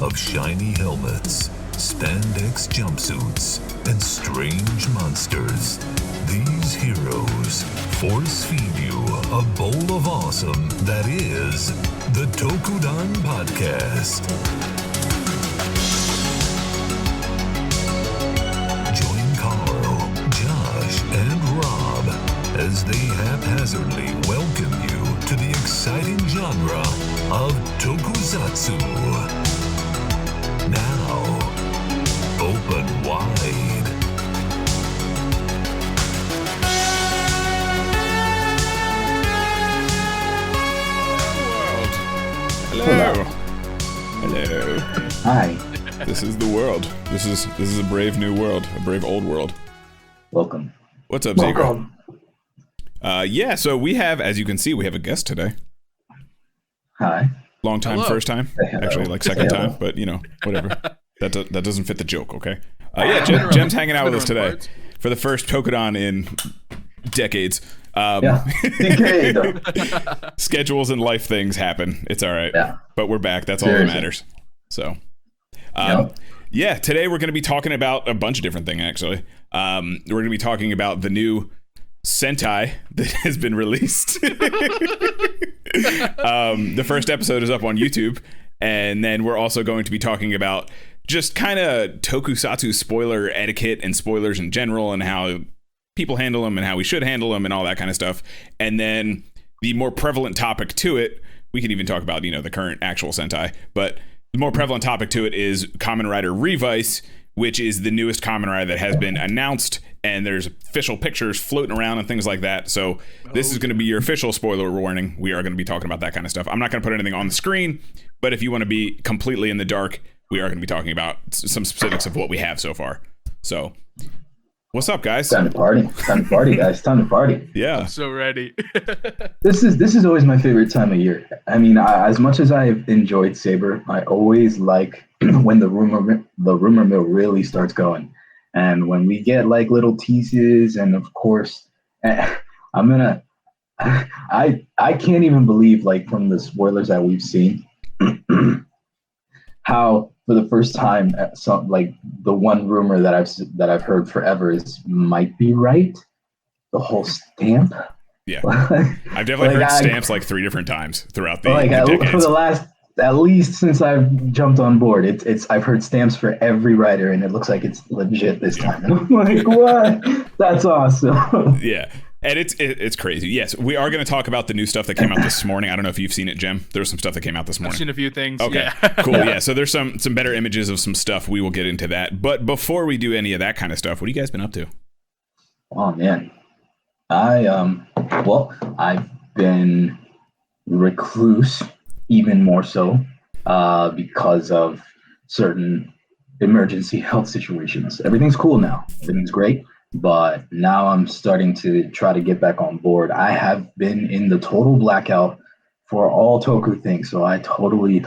of shiny helmets, spandex jumpsuits, and strange monsters. These heroes force feed you a bowl of awesome that is the Tokudon Podcast. Join Carl, Josh, and Rob as they haphazardly welcome you to the exciting genre of Tokusatsu. Now, open wide. Hello. Hello. Hi. This is the world. This is a brave new world, a brave old world. Welcome. What's up, Ziegler? So we have, as you can see, we have a guest today. Hi. Long time, Hello. first time. Actually, like second time, but you know, whatever. That doesn't fit the joke, okay? Jem's hanging out with us today for the first Tokudon in decades. Decade. Schedules and life things happen. It's all right. Yeah. But we're back. That's all that matters. So, today we're going to be talking about a bunch of different things, actually. We're going to be talking about the new Sentai that has been released. The first episode is up on YouTube. And then we're also going to be talking about just kind of Tokusatsu spoiler etiquette and spoilers in general and how people handle them and how we should handle them and all that kind of stuff. And then the more prevalent topic to it, we can even talk about, the current actual Sentai, but the more prevalent topic to it is Kamen Rider Revice, which is the newest Kamen Rider that has been announced, and there's official pictures floating around and things like that. So this is going to be your official spoiler warning. We are going to be talking about that kind of stuff. I'm not going to put anything on the screen, but if you want to be completely in the dark, we are going to be talking about some specifics of what we have so far. So what's up, guys? Time to party. Time to party, guys. Time to party. Yeah. I'm so ready. This is always my favorite time of year. I mean, as much as I've enjoyed Saber, I always like when the rumor mill really starts going, and when we get like little teases, and of course, I can't even believe, like, from the spoilers that we've seen, how for the first time, the one rumor that I've heard forever might be right. The whole stamp. Yeah, I've definitely heard stamps like 3 different times throughout the decades. For the last, at least since I've jumped on board, I've heard stamps for every writer, and it looks like it's legit this time. And I'm like, what? That's awesome. Yeah. And it's crazy. Yes, we are going to talk about the new stuff that came out this morning. I don't know if you've seen it, Jem. There's some stuff that came out this morning. I've seen a few things. Okay, yeah. Cool. Yeah, so there's some better images of some stuff. We will get into that. But before we do any of that kind of stuff, what have you guys been up to? Oh man, I've been recluse, even more so, because of certain emergency health situations. Everything's cool now. Everything's great. But now I'm starting to try to get back on board. I have been in the total blackout for all Toku things, so I totally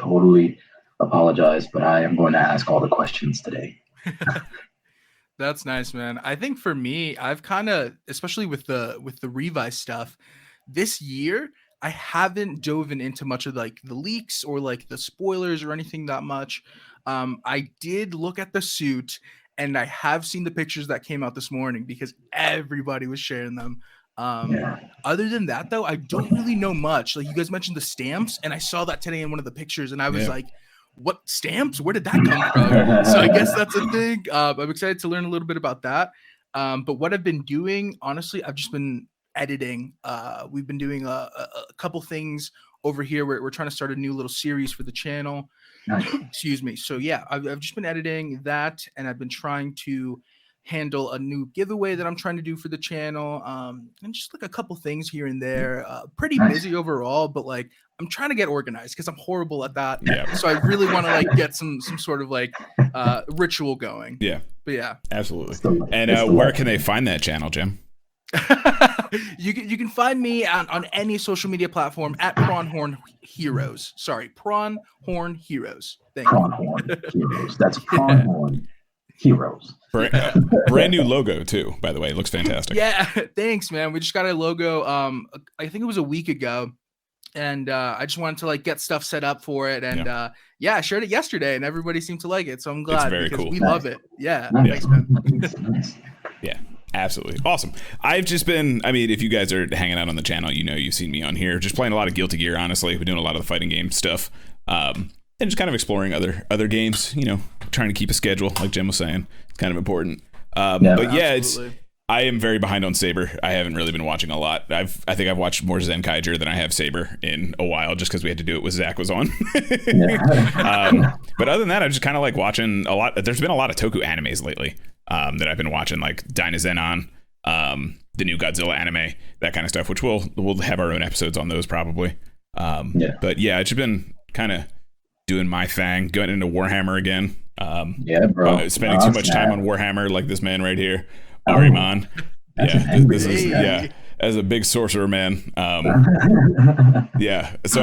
apologize, but I am going to ask all the questions today. That's nice, man. I think for me, I've kind of, especially with the Revice stuff, this year, I haven't dove into much of like the leaks or like the spoilers or anything that much. I did look at the suit, and I have seen the pictures that came out this morning because everybody was sharing them. Other than that, though, I don't really know much. Like, you guys mentioned the stamps, and I saw that today in one of the pictures, and I was like, what stamps? Where did that come from? So I guess that's a thing. I'm excited to learn a little bit about that. But what I've been doing, honestly, I've just been editing. We've been doing a couple things over here. We're trying to start a new little series for the channel. Excuse me. So yeah, I've just been editing that, and I've been trying to handle a new giveaway that I'm trying to do for the channel, and just like a couple things here and there. Pretty busy overall, but like I'm trying to get organized because I'm horrible at that. Yeah. So I really want to like get some sort of like ritual going. Yeah. But yeah, absolutely. And where can they find that channel, Jem? You can find me on any social media platform at Pronghorn Heroes. Sorry, Pronghorn Heroes. Thank you. Pronghorn Heroes. That's Pronghorn Heroes. Brand new logo too, by the way. It looks fantastic. Yeah, thanks, man. We just got a logo. I think it was a week ago. and I just wanted to like get stuff set up for it. And I shared it yesterday, and everybody seemed to like it. So I'm glad very because cool. we love it. Yeah, Nice. thanks, man. Yeah, absolutely. Awesome. I've just been, I mean, if you guys are hanging out on the channel, you know you've seen me on here, just playing a lot of Guilty Gear, honestly. We're doing a lot of the fighting game stuff. And just kind of exploring other games, you know, trying to keep a schedule, like Jim was saying. It's kind of important. But yeah, Absolutely. I am very behind on Saber. I haven't really been watching a lot. I think I've watched more Zenkaiger than I have Saber in a while, just because we had to do it with Zach was on. But other than that, I just kind of like watching a lot. There's been a lot of Toku animes lately that I've been watching, like Dynazenon, the new Godzilla anime, that kind of stuff, which we'll have our own episodes on those probably. But yeah, it's just been kind of doing my thing, going into Warhammer again. Bro. Spending too much time on Warhammer, like this man right here. Ariman. This is as a big sorcerer man. So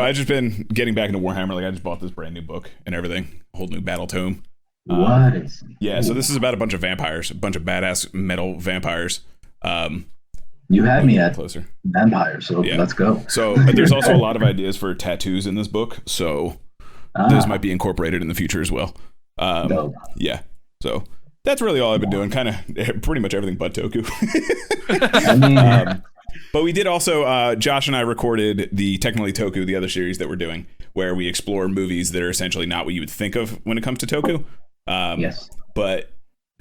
I just been getting back into Warhammer. Like I just bought this brand new book and everything, a whole new battle tome. So this is about a bunch of vampires, a bunch of badass metal vampires. You had me at closer vampires, so let's go. So there's also a lot of ideas for tattoos in this book, so those might be incorporated in the future as well. So that's really all I've been doing, kind of pretty much everything but Toku. But we did also, Josh and I recorded the Technically Toku, the other series that we're doing, where we explore movies that are essentially not what you would think of when it comes to Toku. But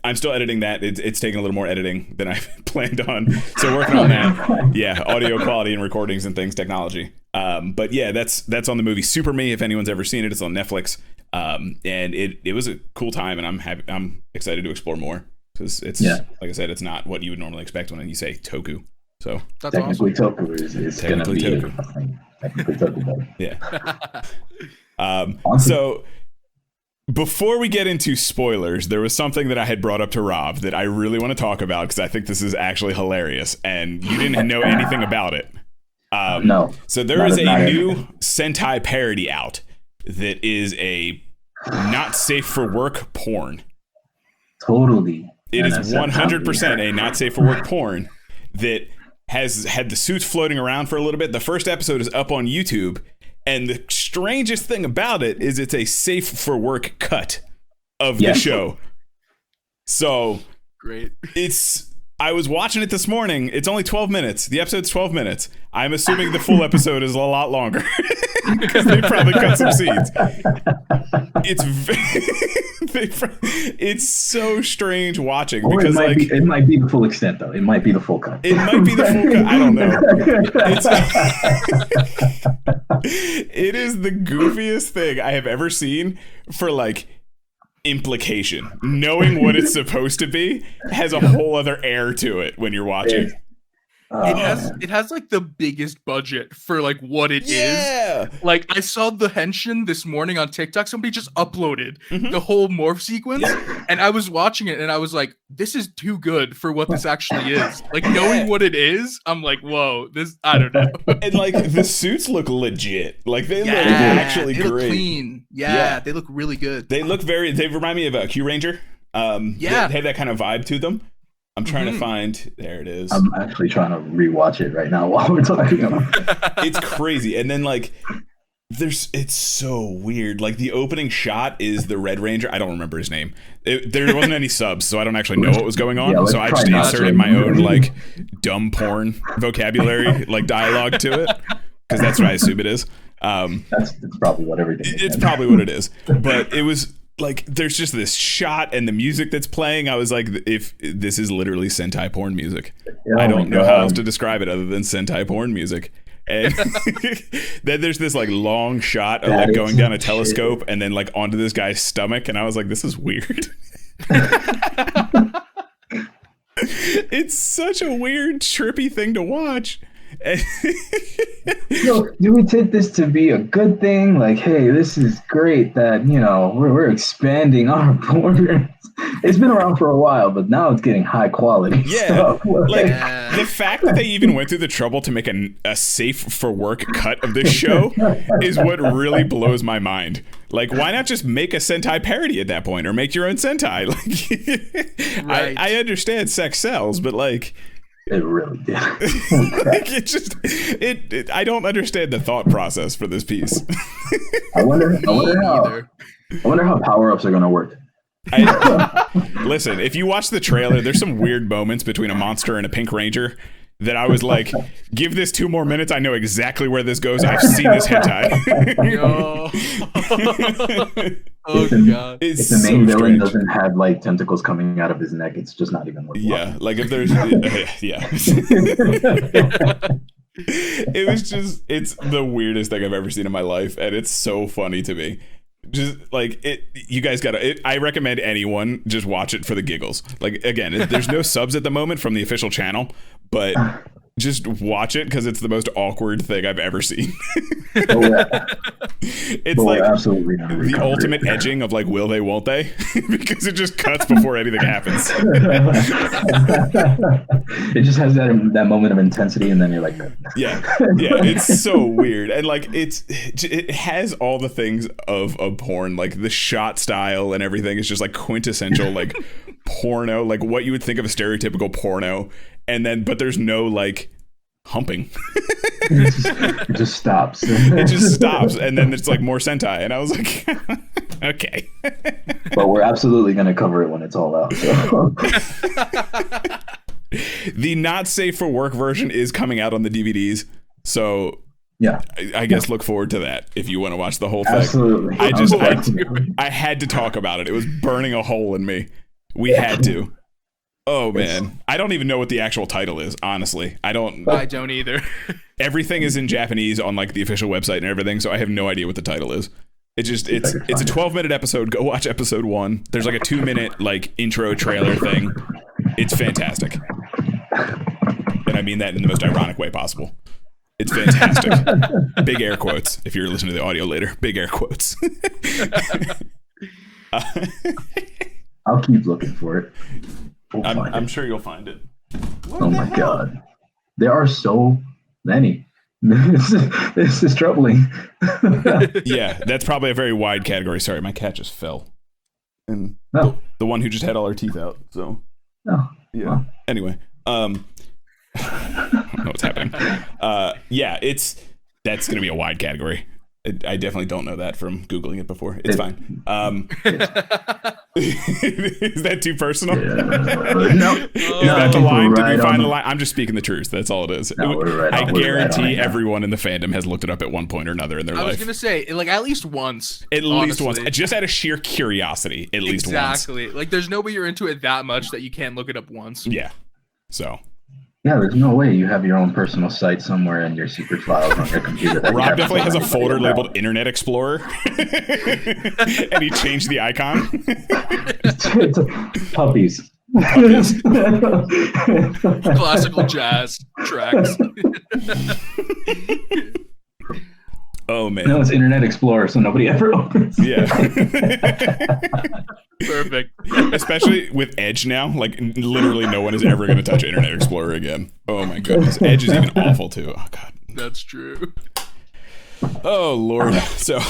I'm still editing that. It's taking a little more editing than I planned on. So working on that. Audio quality and recordings and things, technology. But yeah, that's on the movie Super Me. If anyone's ever seen it, it's on Netflix. And it was a cool time, and I'm excited to explore more, because it's like I said, it's not what you would normally expect when you say Toku. So that's technically awesome. Toku is going to be Toku. Technically Toku. Awesome. So before we get into spoilers, there was something that I had brought up to Rob that I really want to talk about, because I think this is actually hilarious, and you didn't know anything about it. No. So there is a new Sentai parody out that is a not safe for work porn. Totally. It is 100% a not safe for work porn that has had the suits floating around for a little bit. The first episode is up on YouTube, and the strangest thing about it is it's a safe for work cut of the show. So great. I was watching it this morning. It's only 12 minutes. The episode's 12 minutes. I'm assuming the full episode is a lot longer, because they probably cut some scenes. It's so strange watching, because it might be the full extent, though. It might be the full cut. It might be the full cut. I don't know. It is the goofiest thing I have ever seen for like implication. Knowing what it's supposed to be has a whole other air to it when you're watching. It has like the biggest budget for like what it is. Like I saw the henshin this morning on TikTok. Somebody just uploaded the whole morph sequence, and I was watching it and I was like, this is too good for what this actually is. Like knowing what it is, I'm like, whoa, this, I don't know. And like the suits look legit. Like they look actually they great. Look clean. Yeah, they look really good. They remind me of a Q Ranger. They have that kind of vibe to them. I'm trying to find. There it is. I'm actually trying to rewatch it right now while we're talking about it. It's crazy. And then like it's so weird. Like the opening shot is the Red Ranger. I don't remember his name. There wasn't any subs, so I don't actually know what was going on. So I just inserted my own like dumb porn vocabulary, like dialogue to it, because that's what I assume it is. That's probably what everything is. It's probably what it is. But it was like, there's just this shot and the music that's playing. I was like, if this is literally Sentai porn music. I don't know how else to describe it other than Sentai porn music. And then there's this like long shot of like going down a telescope and then like onto this guy's stomach, and I was like, this is weird. It's such a weird, trippy thing to watch. So, do we take this to be a good thing? Like, hey, this is great that, you know, we're expanding our borders. It's been around for a while, but now it's getting high quality stuff. Like the fact that they even went through the trouble to make a safe for work cut of this show is what really blows my mind. Like, why not just make a Sentai parody at that point, or make your own Sentai? Like, I understand sex sells, but like, It really did. Like, I don't understand the thought process for this piece. I wonder how power-ups are gonna work. Listen, if you watch the trailer, there's some weird moments between a monster and a Pink Ranger that I was like, give this 2 more minutes. I know exactly where this goes. I've seen this hentai. Oh god! If the main villain doesn't have like tentacles coming out of his neck, it's just not even worth watching. Like if there's yeah. It was just, it's the weirdest thing I've ever seen in my life, and it's so funny to me. Just like it, you guys gotta. I recommend anyone just watch it for the giggles. Like again, there's no subs at the moment from the official channel, but just watch it because it's the most awkward thing I've ever seen. It's like absolutely the ultimate edging of like, will they, won't they? Because it just cuts before anything happens. It just has that moment of intensity, and then you're like, yeah, it's so weird, and like it has all the things of porn, like the shot style and everything is just like quintessential like porno, like what you would think of a stereotypical porno. And then, but there's no like humping. It just stops. It just stops, and then it's like more Sentai, and I was like, okay. But we're absolutely going to cover it when it's all out. So. The not safe for work version is coming out on the DVDs, so yeah, I guess look forward to that if you want to watch the whole thing. Absolutely. I had to talk about it. It was burning a hole in me. We had to. Oh man, I don't even know what the actual title is, honestly. I don't either. Everything is in Japanese on like the official website and everything, so I have no idea what the title is. It's a 12-minute episode. Go watch episode 1. There's like a 2-minute like intro trailer thing. It's fantastic. And I mean that in the most ironic way possible. It's fantastic. Big air quotes if you're listening to the audio later. Big air quotes. I'll keep looking for it. I'm sure you'll find it. Oh my god. There are so many. This is troubling. Yeah, that's probably a very wide category. Sorry, my cat just fell. And the one who just had all her teeth out. So yeah. Well. Anyway, I don't know what's happening. Yeah, that's gonna be a wide category. I definitely don't know that from Googling it before. It's fine. Is that too personal? No. Is that the line? Did we find the line? I'm just speaking the truth. That's all it is. I guarantee everyone in the fandom has looked it up at one point or another in their life. I was going to say, like, at least once. At least once. Just out of sheer curiosity, at least once. Exactly. Like, there's no way you're into it that much that you can't look it up once. Yeah. So... Yeah, there's no way you have your own personal site somewhere in your secret files on your computer. Rob definitely has a folder labeled Internet Explorer, and he changed the icon. It's puppies. Classical jazz tracks. Oh man, no, it's Internet Explorer, so nobody ever opens. Yeah. Perfect. Especially with Edge now, like literally no one is ever going to touch Internet Explorer again. Oh my goodness, Edge is even awful too. Oh god, that's true. Oh lord. So that's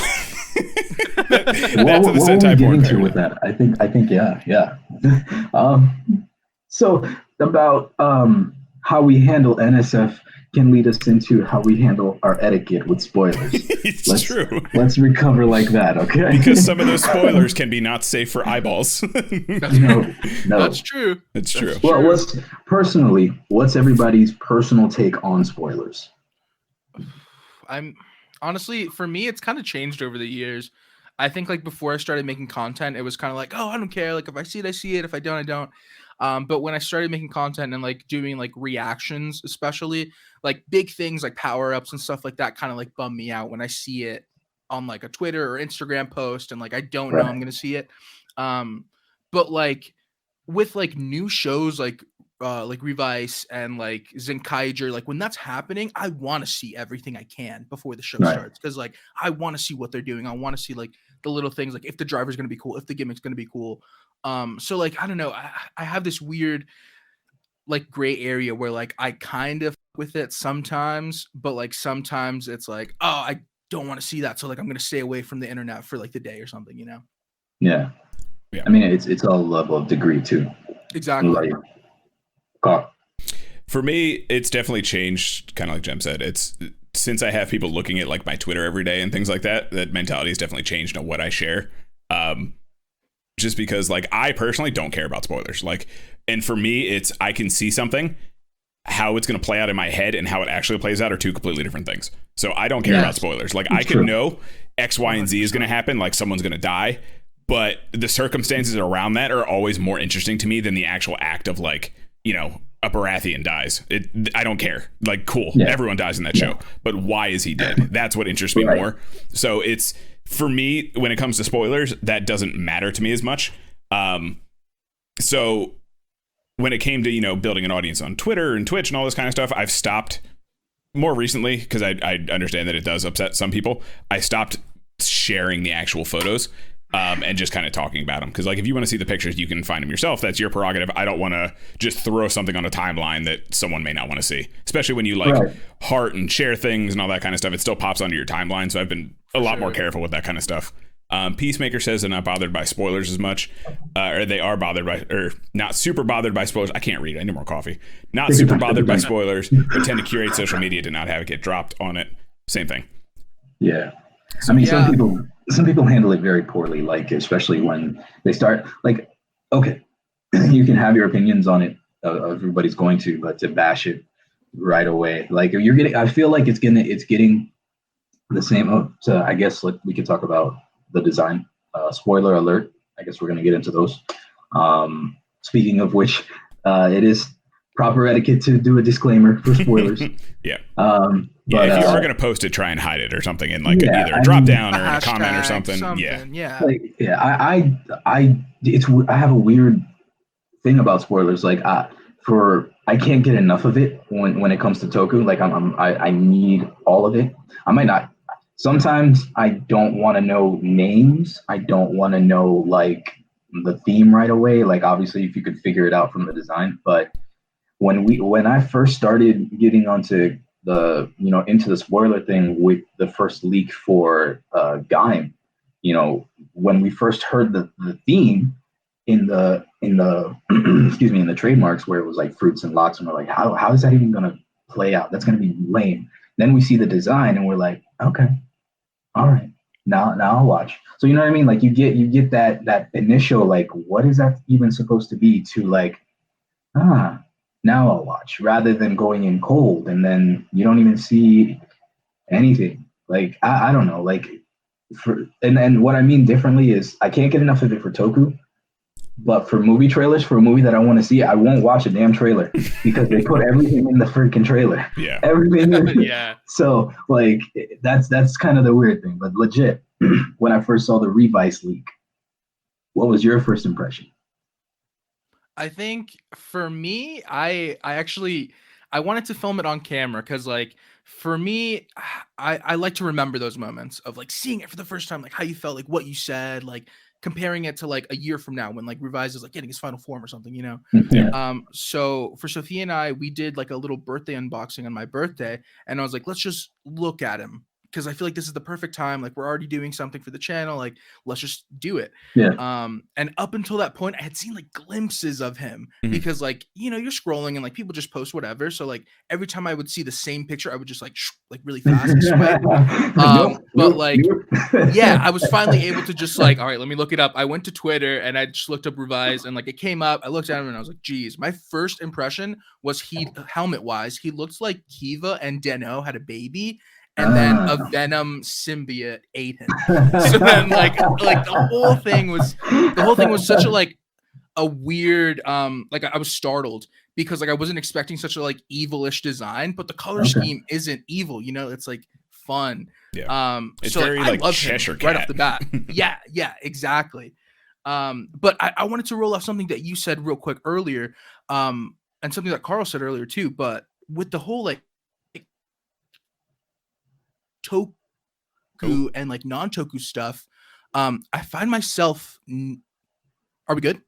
the Sentai porn to with that. I think yeah. So about how we handle NSF can lead us into how we handle our etiquette with spoilers. It's true. Let's recover like that, okay? Because some of those spoilers can be not safe for eyeballs. No. That's true. It's true. Well, what's everybody's personal take on spoilers? I'm honestly, for me, it's kind of changed over the years. I think like before I started making content, it was kind of like, oh, I don't care. Like if I see it, I see it. If I don't, I don't. But when I started making content and like doing like reactions, especially like big things like power-ups and stuff like that kind of like bum me out when I see it on like a Twitter or Instagram post and like I don't know I'm gonna see it. But like with like new shows like Revice and like Zenkaiger, like when that's happening, I want to see everything I can before the show starts because like I want to see what they're doing. I want to see like the little things, like if the driver's gonna be cool, if the gimmick's gonna be cool. So like I don't know, I have this weird like gray area where like I kind of with it sometimes, but like sometimes it's like, oh, I don't want to see that, so like I'm gonna stay away from the internet for like the day or something, you know? Yeah. I mean, it's all level of degree too. Exactly. Like, For me, it's definitely changed, kind of like Jem said. It's since I have people looking at like my Twitter every day and things like that, that mentality has definitely changed on what I share. Just because like I personally don't care about spoilers. Like, and for me, it's I can see something, how it's going to play out in my head and how it actually plays out are two completely different things. So I don't care about spoilers. Like I can know X, Y, and Z is going to happen, like someone's going to die, but the circumstances around that are always more interesting to me than the actual act of like, you know, a Baratheon dies. I don't care. Like, cool. Yeah. Everyone dies in that show. But why is he dead? That's what interests me more. So it's, for me, when it comes to spoilers, that doesn't matter to me as much. So when it came to, you know, building an audience on Twitter and Twitch and all this kind of stuff, I've stopped more recently because I understand that it does upset some people. I stopped sharing the actual photos. And just kind of talking about them. Because like if you want to see the pictures, you can find them yourself. That's your prerogative. I don't want to just throw something on a timeline that someone may not want to see. Especially when you like heart and share things and all that kind of stuff. It still pops onto your timeline. So I've been a lot more careful with that kind of stuff. Peacemaker says they're not bothered by spoilers as much. Or they are bothered by, or not super bothered by spoilers. I can't read. I need more coffee. Not super bothered by spoilers, but tend to curate social media to not have it get dropped on it. Same thing. Yeah. I mean, some people handle it very poorly, like especially when they start like, okay, you can have your opinions on it. Everybody's going to, but to bash it right away, like you're getting, I feel like it's getting the same. So I guess we could talk about the design. Spoiler alert. I guess we're going to get into those. Speaking of which, it is proper etiquette to do a disclaimer for spoilers. Yeah. But if you are going to post it, try and hide it or something in like either a drop down or in a comment or something. Yeah. Like, I have a weird thing about spoilers. Like I can't get enough of it when it comes to Toku. Like I need all of it. I might not. Sometimes I don't want to know names. I don't want to know like the theme right away. Like obviously if you could figure it out from the design, but when I first started getting onto into the spoiler thing with the first leak for Gaim, when we first heard the theme in the excuse me, in the trademarks where it was like fruits and locks, and we're like, how is that even gonna play out? That's gonna be lame. Then we see the design and we're like, okay, all right, now I'll watch. So you know what I mean? Like you get that initial like, what is that even supposed to be, to like, now I'll watch, rather than going in cold and then you don't even see anything. Like I don't know, like and what I mean differently is I can't get enough of it for Toku, but for movie trailers, for a movie that I want to see, I won't watch a damn trailer because they put everything in the freaking trailer. Yeah. Everything. Yeah. So like that's kind of the weird thing, but legit, when I first saw the Revice leak, what was your first impression? I think for me, I wanted to film it on camera because like for me, I like to remember those moments of like seeing it for the first time, like how you felt, like what you said, like comparing it to like a year from now when like Revice is like getting his final form or something, Yeah. So for Sophia and I, we did like a little birthday unboxing on my birthday, and I was like, let's just look at him because I feel like this is the perfect time. Like we're already doing something for the channel. Like let's just do it. Yeah. And up until that point, I had seen like glimpses of him because like, you're scrolling and like people just post whatever. So like every time I would see the same picture, I would just like really fast and swipe. But like, yeah, I was finally able to just like, all right, let me look it up. I went to Twitter and I just looked up Revice and like it came up. I looked at him and I was like, geez, my first impression was he helmet wise, he looks like Kiva and Deno had a baby. And then a Venom symbiote ate him. So then like the whole thing was such a like a weird like I was startled because like I wasn't expecting such a like evilish design, but the color scheme isn't evil, it's like fun. Yeah. It's so very like, I like love Cheshire him Cat. right off the bat. Yeah, exactly. But I wanted to roll off something that you said real quick earlier, and something that Carl said earlier too, but with the whole like Toku and like non-Toku stuff, I find myself. Are we good?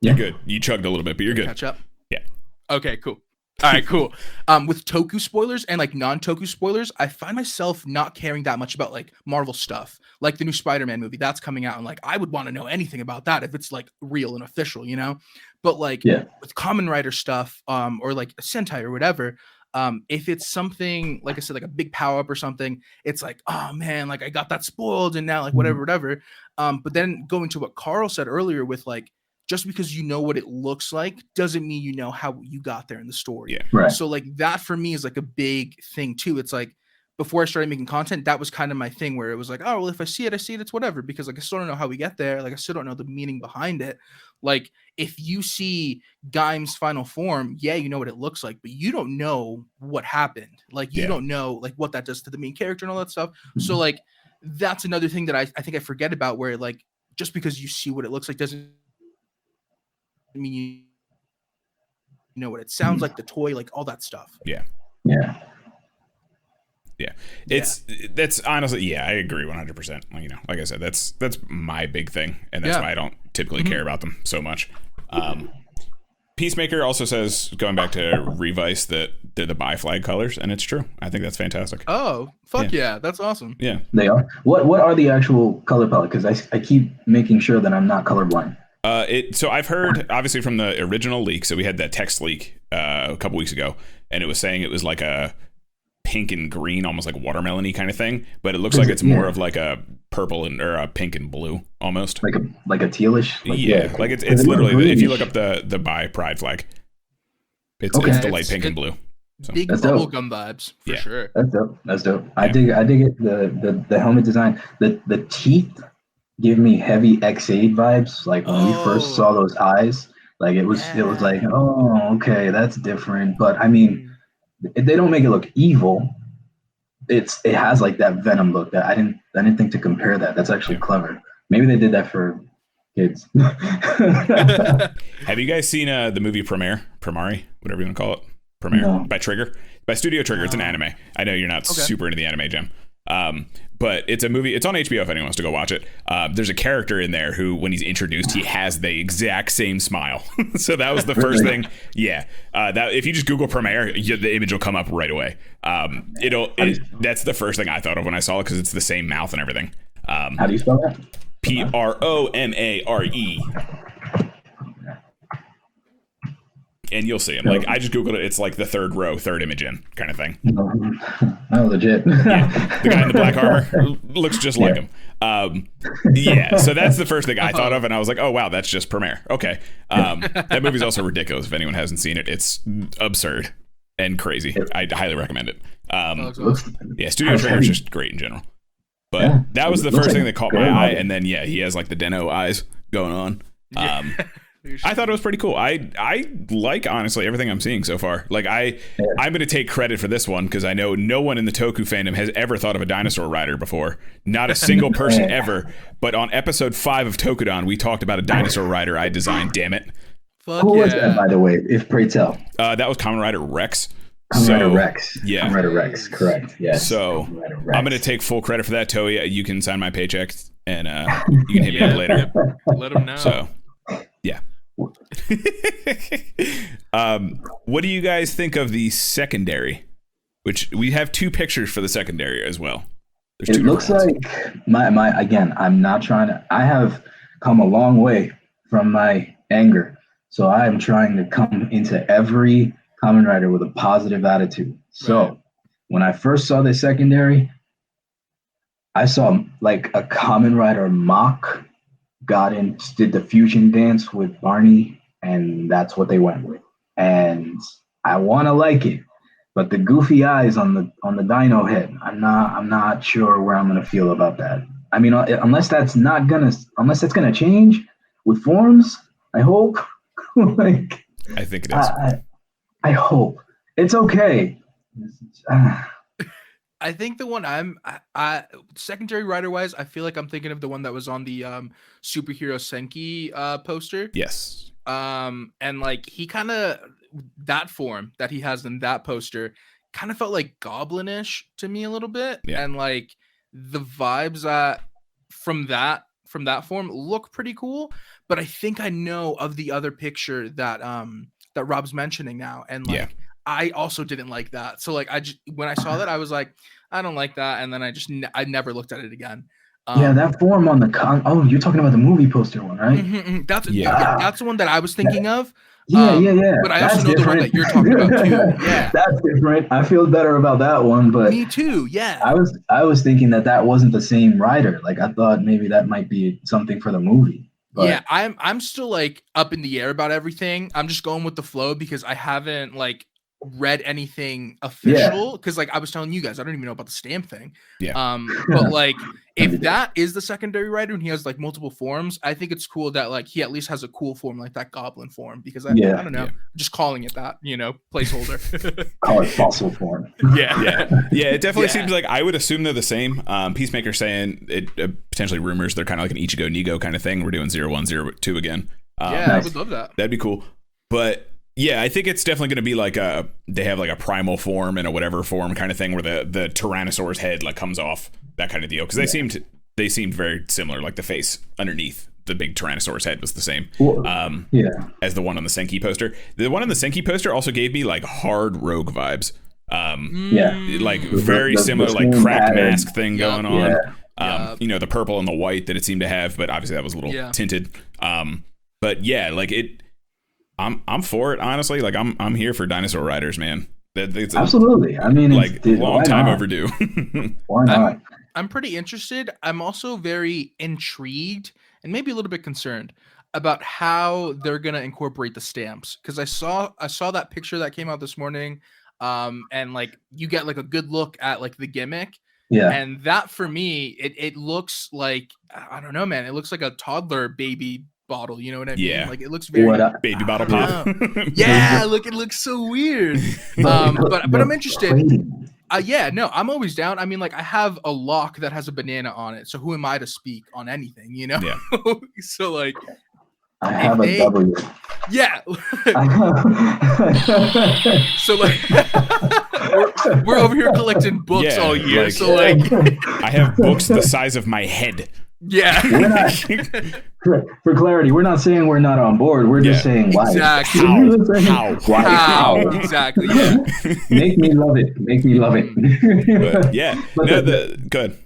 You're good. You chugged a little bit, but you're good. Catch up. Yeah. Okay. Cool. All right, cool. With Toku spoilers and like non-Toku spoilers, I find myself not caring that much about like Marvel stuff, like the new Spider-Man movie that's coming out, and like I would want to know anything about that if it's like real and official, you know. But like Yeah. with Kamen Rider stuff, or like Sentai or whatever, if it's something like I said, like a big power up or something, it's like, oh man, like I got that spoiled, and now like whatever. But then going to what Carl said earlier with like, just because you know what it looks like doesn't mean you know how you got there in the story. Yeah. Right. So like that for me is like a big thing too. It's like before I started making content, that was kind of my thing where it was like, oh well, if I see it, it's whatever, because like I still don't know how we get there. Like I still don't know the meaning behind it. Like if you see Gaim's final form, yeah, you know what it looks like, but you don't know what happened. Like you don't know like what that does to the main character and all that stuff. So like that's another thing that I think I forget about, where like just because you see what it looks like doesn't mean you know what it sounds like, the toy, like all that stuff. Yeah. Yeah. Yeah. That's honestly, I agree 100%. You know, like I said, that's my big thing, and that's why I don't typically care about them so much. Peacemaker also says, going back to Revice, that they're the bi-flag colors, and it's true. I think that's fantastic. Oh, fuck yeah, that's awesome. Yeah. They are. What are the actual color palette? Because I keep making sure that I'm not colorblind. So I've heard, obviously, from the original leak. So we had that text leak a couple weeks ago, and it was saying it was like a pink and green, almost like watermelon-y kind of thing. But it looks like it's more of like a purple or a pink and blue almost. Like a tealish. Like it's literally, if you look up the bi pride flag, it's the light pink and blue. So. Big bubblegum vibes for sure. That's dope. I dig it. The helmet design, the teeth give me heavy X8 vibes. Like when we first saw those eyes, like it was like, oh, okay, that's different. But I mean, they don't make it look evil. It has like that Venom look that I didn't think to compare that. That's actually clever. Maybe they did that for kids. Have you guys seen the movie Primari, whatever you want to call it? Primari by Trigger, by Studio Trigger. It's an anime. I know you're not super into the anime, Jim. But it's a movie. It's on HBO if anyone wants to go watch it. There's a character in there who, when he's introduced, he has the exact same smile. So that was the first thing. Yeah. That if you just Google Premiere, the image will come up right away. That's the first thing I thought of when I saw it, because it's the same mouth and everything. How do you spell that? Promare. And you'll see him. Like, I just Googled it. It's like the third row, third image in kind of thing. Oh, legit. Yeah. The guy in the black armor looks just like him. So that's the first thing I thought of. And I was like, oh, wow, that's just Premiere. Okay. That movie's also ridiculous. If anyone hasn't seen it, it's absurd and crazy. I highly recommend it. Studio Trigger is just great in general. But that was the first thing that caught my eye. And then, he has like the Deno eyes going on. I thought it was pretty cool. I like, honestly, everything I'm seeing so far. Like I'm going to take credit for this one, because I know no one in the Toku fandom has ever thought of a dinosaur rider before. Not a single person ever. But on episode 5 of Tokudon, we talked about a dinosaur rider I designed. Damn it! Who was that, by the way? If pray tell. That was Kamen Rider Rex. Kamen Rider Rex. Yeah. Kamen Rider Rex. Correct. Yes. So I'm going to take full credit for that, Toei. You can sign my paycheck, and you can hit me up later. Let them know. So. Yeah. What do you guys think of the secondary? Which we have 2 pictures for the secondary as well. It looks like my again, I'm not trying to, I have come a long way from my anger. So I am trying to come into every Kamen Rider with a positive attitude. So when I first saw the secondary, I saw like a Kamen Rider mock did the fusion dance with Barney, and that's what they went with. And I want to like it, but the goofy eyes on the dino head, I'm not sure where I'm gonna feel about that. I mean, unless that's gonna change with forms, I hope. Like, I think it is. I hope it's okay. I think the one I secondary rider wise, I feel like I'm thinking of the one that was on the superhero Senki poster. Yes. And like he kind of, that form that he has in that poster kind of felt like goblinish to me a little bit. Yeah. And like the vibes from that form look pretty cool. But I think I know of the other picture that that Rob's mentioning now. And like I also didn't like that. So like when I saw that, I was like, I don't like that, and then I never looked at it again. Yeah, that form on the oh, you're talking about the movie poster one, right? That's that's the one that I was thinking of. Yeah. But I also know the one that you're talking about too. Yeah, that's different. I feel better about that one, but me too. Yeah, I was thinking that wasn't the same writer. Like I thought maybe that might be something for the movie. But yeah, I'm still like up in the air about everything. I'm just going with the flow because I haven't like read anything official because like I was telling you guys, I don't even know about the stamp thing. But like if that is the secondary writer and he has like multiple forms, I think it's cool that like he at least has a cool form like that goblin form, because I don't know, just calling it that, placeholder. Call it fossil form. It definitely seems like I would assume they're the same. Peacemaker saying it potentially rumors they're kind of like an Ichigo Nigo kind of thing. We're doing 01, 02 again. I would love that. That'd be cool. But yeah, I think it's definitely going to be like they have like a primal form and a whatever form kind of thing where the Tyrannosaurus head like comes off, that kind of deal. Because they seemed very similar. Like the face underneath the big Tyrannosaurus head was the same. As the one on the Senki poster. The one on the Senki poster also gave me like hard Rogue vibes. Like very similar, like crack mask thing going on. The purple and the white that it seemed to have, but obviously that was a little tinted. But yeah, like it. I'm for it, honestly. Like I'm here for Dinosaur Riders, man. Absolutely. I mean, like long time overdue. Why not? I'm pretty interested. I'm also very intrigued and maybe a little bit concerned about how they're gonna incorporate the stamps, because I saw that picture that came out this morning, and like you get like a good look at like the gimmick. Yeah. And that for me, it looks like, I don't know, man. It looks like a toddler baby bottle, you know what I mean? Yeah. Like it looks very baby bottle pop. It looks so weird. But I'm interested. I'm always down. I mean, like I have a lock that has a banana on it, so who am I to speak on anything, you know? Yeah. So like I have a W. Yeah. So like we're over here collecting books all year. Like, so like I have books the size of my head. Yeah. We're not, for clarity, we're not saying we're not on board. We're just saying why. Exactly. How? Exactly. Yeah. Make me love it. But yeah. Good.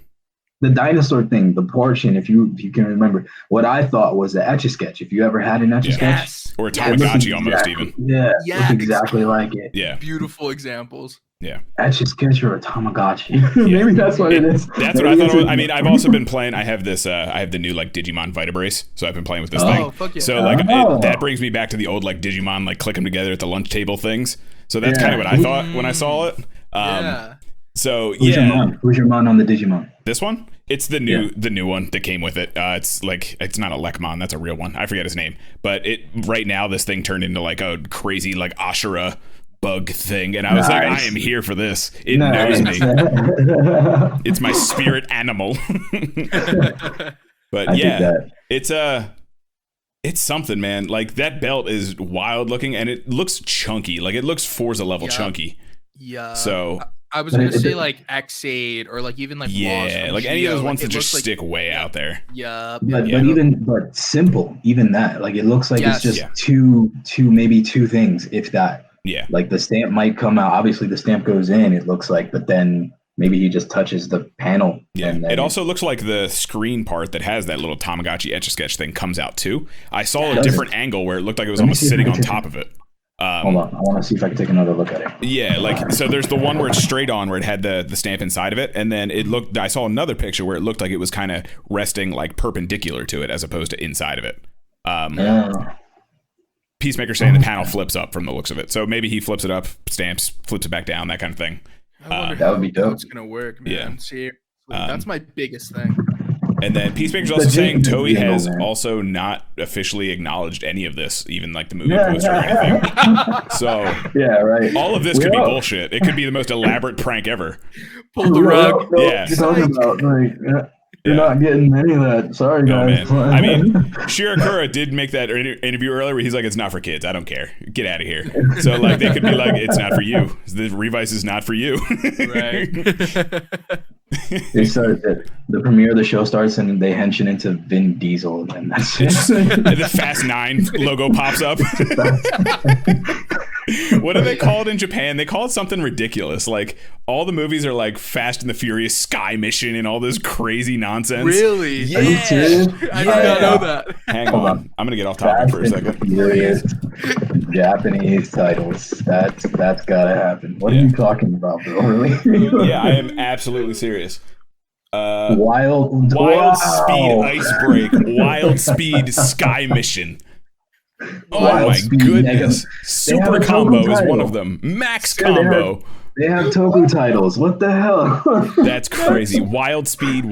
The dinosaur thing, the portion, if you can remember, what I thought was an Etch-a-Sketch. If you ever had an Etch-a-Sketch. Or a Tamagotchi almost even. Yeah. Looks exactly like it. Yeah. Beautiful examples. Yeah. Etch-a-Sketch or a Tamagotchi. Maybe that's what it is. That's what I thought it was. I mean, I've also been playing. I have this. I have the new like Digimon Vitabrace, so I've been playing with this thing. Fuck yeah. So like that brings me back to the old like Digimon like click them together at the lunch table things. So that's kind of what I thought when I saw it. So Who's your mon on the Digimon? This one? It's the new one that came with it. It's not a Lekmon, that's a real one. I forget his name. But right now this thing turned into like a crazy like Ashura bug thing, and I was like, I am here for this. It knows me. It's my spirit animal. But it's something, man. Like that belt is wild looking, and it looks chunky. Like it looks Forza level chunky. Yeah. So I was gonna say like X8 or like even like like any of those ones that just stick way out there. Yeah. But simple, even that. Like it looks like it's just two things, if that. Yeah. Like the stamp might come out. Obviously the stamp goes in, it looks like, but then maybe he just touches the panel. Yeah. And then it also looks like the screen part that has that little Tamagotchi Etch-a-Sketch thing comes out too. I saw a different angle where it looked like it was almost sitting on top of it. Hold on, I want to see if I can take another look at it. Yeah, like so there's the one where it's straight on where it had the stamp inside of it, and then I saw another picture where it looked like it was kind of resting like perpendicular to it as opposed to inside of it. Peacemaker saying the panel flips up from the looks of it, so maybe he flips it up, stamps, flips it back down, that kind of thing. That would be dope. It's gonna work, man. Yeah. See, that's my biggest thing. And then Peacemaker's also saying Toei has also not officially acknowledged any of this, even like the movie poster or anything. So all of this could be bullshit. It could be the most elaborate prank ever. Pull the rug. Yeah. You're talking about you're not getting any of that. Sorry, guys. Man. I mean, Shirakura did make that interview earlier where he's like, it's not for kids. I don't care. Get out of here. So like they could be like, it's not for you. The Revice is not for you. Right. They start the premiere of the show starts and they henching into Vin Diesel, and that's it. And the Fast 9 logo pops up. What do they call it in Japan? They call it something ridiculous. Like all the movies are like Fast and the Furious Sky Mission and all this crazy nonsense. Really? Yeah. Are you serious? I did not know that. Hang Hold on. on. I'm gonna get off topic for a second. Furious Japanese titles. That's gotta happen. What are you talking about, bro? Really? Yeah, I am absolutely serious. Wild Speed Ice Break, Wild Speed Sky Mission. Oh Wild my Speed goodness. Mega. Super They have a Combo total is one title. of them. Max Yeah, Combo. They have Toku titles. What the hell? That's crazy. Wild Speed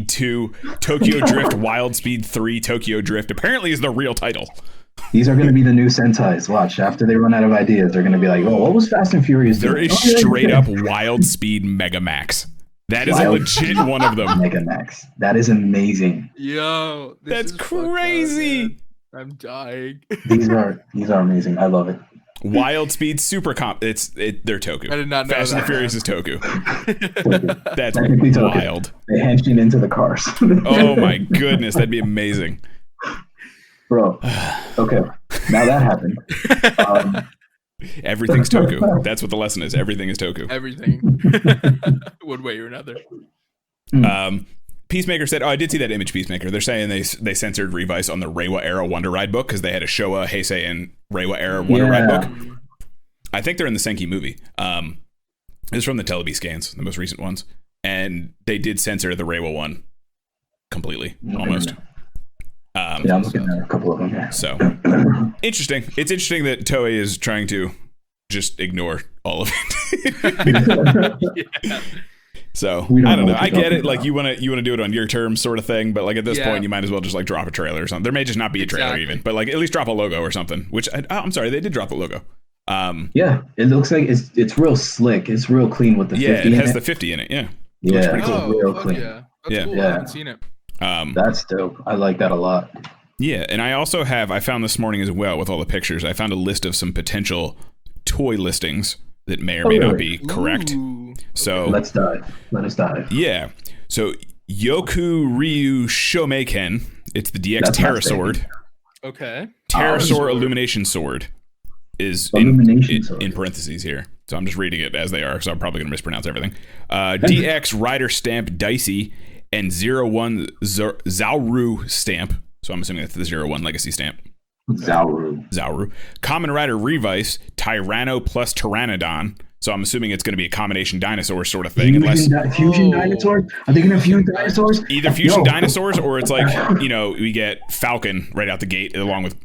2, Tokyo Drift, Wild Speed 3, Tokyo Drift apparently is the real title. These are going to be the new Sentais. Watch. After they run out of ideas, they're going to be like, oh, what was Fast and Furious? There doing? is straight up Wild Speed Mega Max. That is a Wild legit one of them. Mega Max. That is amazing. Yo, this That's is fucked up, crazy. man. I'm dying. These are amazing. I love it. Wild Speed Super Comp. They're Toku. I did not know Fast and that. the Furious is Toku. That's Technically Toku. wild. They henshin into the cars. Oh my goodness, that'd be amazing. Bro. Okay. Now that happened. Everything's Toku. That's what the lesson is. Everything is Toku. Everything. One way or another. Peacemaker said, "Oh, I did see that image, Peacemaker. They're saying they censored Revice on the Reiwa era Wonder Ride book because they had a Showa, Heisei, and Reiwa era Wonder Ride book. I think they're in the Senki movie. It's from the Telebi scans, the most recent ones, and they did censor the Reiwa one completely, almost. Yeah, I'm looking at a couple of them here. So interesting. It's interesting that Toei is trying to just ignore all of it. Yeah. So We don't I don't know know. what I you're get it. talking Like about. you want to do it on your terms, sort of thing. But like at this Yeah. point, you might as well just like drop a trailer or something. There may just not be a trailer Exactly. even, but like at least drop a logo or something. Which I'm sorry, they did drop the logo. Yeah, it looks like it's real slick. It's real clean with the Yeah, 50 it in has it. the 50 in it. Yeah. Yeah, pretty cool. it's real fuck clean. yeah. That's Yeah. cool. Yeah. I haven't seen it. That's dope. I like that a lot. Yeah, and I also I found this morning as well with all the pictures. I found a list of some potential toy listings that may or may not be correct. Ooh. So Let's dive. Let us dive. yeah, so Yoku Ryu Shomeiken. It's the DX That's Terra not stated. Sword. Okay. Pterosaur Illumination Sword is Illumination Sword. in parentheses here. So I'm just reading it as they are, so I'm probably going to mispronounce everything. DX Rider Stamp Dicey and 01 Zauru Stamp. So I'm assuming that's the 01 Legacy Stamp. Zauru. Kamen Rider Revice Tyranno plus Pteranodon. So I'm assuming it's going to be a combination dinosaur sort of thing. Fusion dinosaurs? Are they going to fuse dinosaurs? Either fusion No. dinosaurs or it's like, we get Falcon right out the gate along with,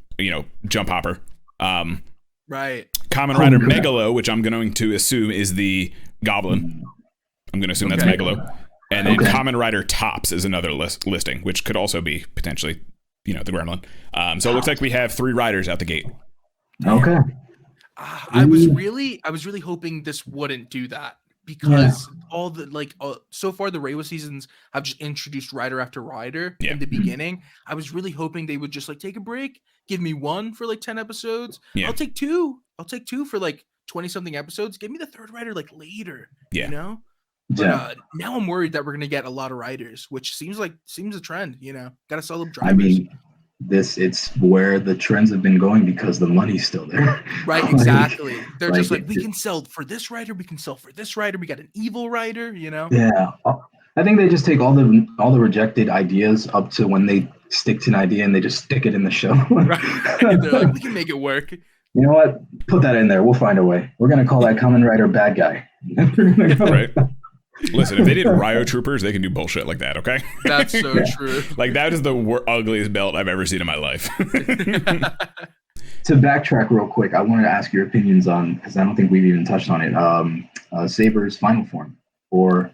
Jump Hopper. Right. Kamen Rider God. Megalo, which I'm going to assume is the Goblin. I'm going to assume that's Okay. Megalo. And then Okay. Kamen Rider Tops is another listing, which could also be potentially, the Gremlin. So it looks like we have 3 riders out the gate. Okay. I was really hoping this wouldn't do that because all the so far the Reiwa seasons have just introduced rider after rider in the beginning. I was really hoping they would just take a break, give me one for 10 episodes. Yeah. I'll take two for 20 something episodes. Give me the third rider later. Yeah. But Yeah. now I'm worried that we're gonna get a lot of riders, which seems a trend. Gotta sell them drivers. I mean, it's where the trends have been going because the money's still there. Right, Like, exactly. They're just like, we can sell for this rider, we can sell for this rider. We got an evil rider, Yeah. I think they just take all the rejected ideas up to when they stick to an idea and they just stick it in the show. Right. They're like, we can make it work. You know what? Put that in there. We'll find a way. We're gonna call that Kamen Rider bad guy. Right. Listen, if they did Ryo Troopers, they can do bullshit like that, okay? That's so true. Like, that is the ugliest belt I've ever seen in my life. To backtrack real quick, I wanted to ask your opinions on, because I don't think we've even touched on it, Saber's final form or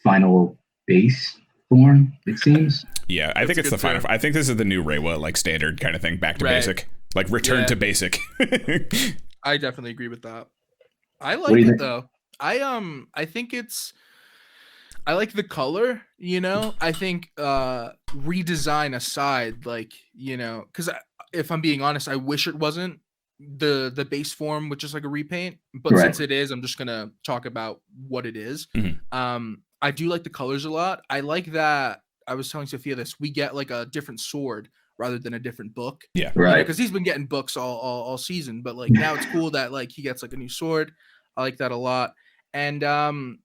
final base form, it seems. Yeah, I think it's good the final. too. I think this is the new Reiwa, standard kind of thing, back to Right. basic. Return Yeah. to basic. I definitely agree with that. I do like you it think? though. I think I like the color, I think redesign aside, because if I'm being honest, I wish it wasn't the base form, which is like a repaint. But Right. since it is, I'm just gonna talk about what it is. Mhm. I do like the colors a lot. I like that. I was telling Sophia this. We get a different sword rather than a different book. Yeah. Right. Because he's been getting books all season, but like now it's cool that like he gets like a new sword. I like that a lot. And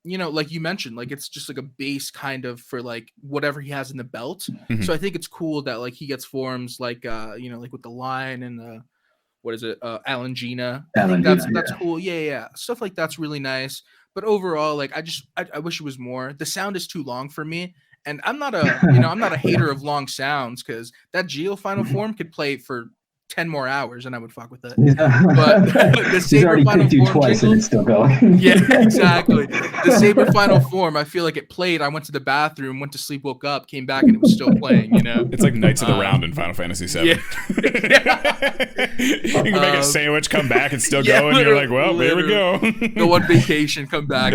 like you mentioned, like it's just like a base kind of for like whatever he has in the belt. Mhm. So I think it's cool that like he gets forms like like with the lion and the what is it, Alangina. I think that's cool. Yeah. Stuff like that's really nice. But overall, like I wish it was more. The sound is too long for me. And I'm not a hater of long sounds because that Geo final form could play for 10 more hours and I would fuck with it. But the Saber final form twice jingle, and it's still going. yeah, exactly. The Saber final form, I feel like it played. I went to the bathroom, went to sleep, woke up, came back, and it was still playing. It's like Knights of the Round in Final Fantasy VII. Yeah. You can make a sandwich, come back, and still go, and you're like, well, there we go. Go on vacation, come back,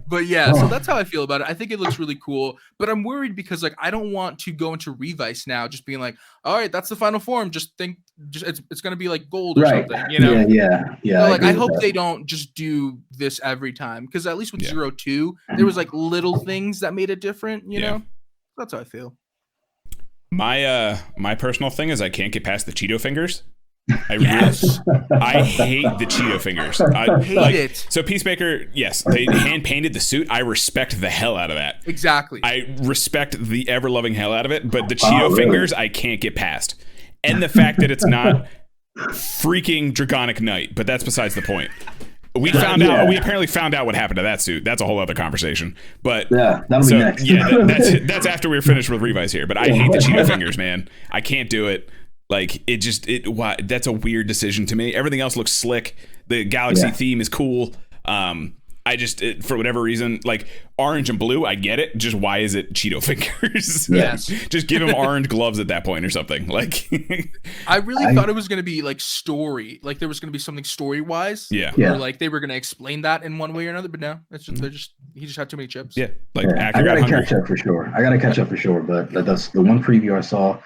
But yeah, so that's how I feel about it. I think it looks really cool, but I'm worried because like I don't want to go into Revice now, just being like, all right, that's the final form. Just think, it's gonna be like gold or something, Yeah. So, like I hope they don't just do this every time, because at least with 0-2, there was like little things that made it different. You know, that's how I feel. My personal thing is I can't get past the Cheeto fingers. I hate the Cheeto fingers. I hate it. So Peacemaker, yes, they hand painted the suit. I respect the hell out of that. Exactly. I respect the ever loving hell out of it, but the Cheeto fingers I can't get past. And the fact that it's not freaking Dragonic Knight, but that's besides the point. We apparently found out what happened to that suit. That's a whole other conversation. But that'll be next. That's after we were finished with Revice here. But I hate the Cheeto fingers, man. I can't do it. Like that's a weird decision to me. Everything else looks slick. The galaxy theme is cool. For whatever reason, like orange and blue, I get it. Just why is it Cheeto fingers? Yes. Just give him orange gloves at that point or something. Like, I really thought it was going to be like story, like there was going to be something story wise. Or like they were going to explain that in one way or another. But no, it's just he just had too many chips. Yeah, like I gotta catch up for sure. But that's the one preview I saw.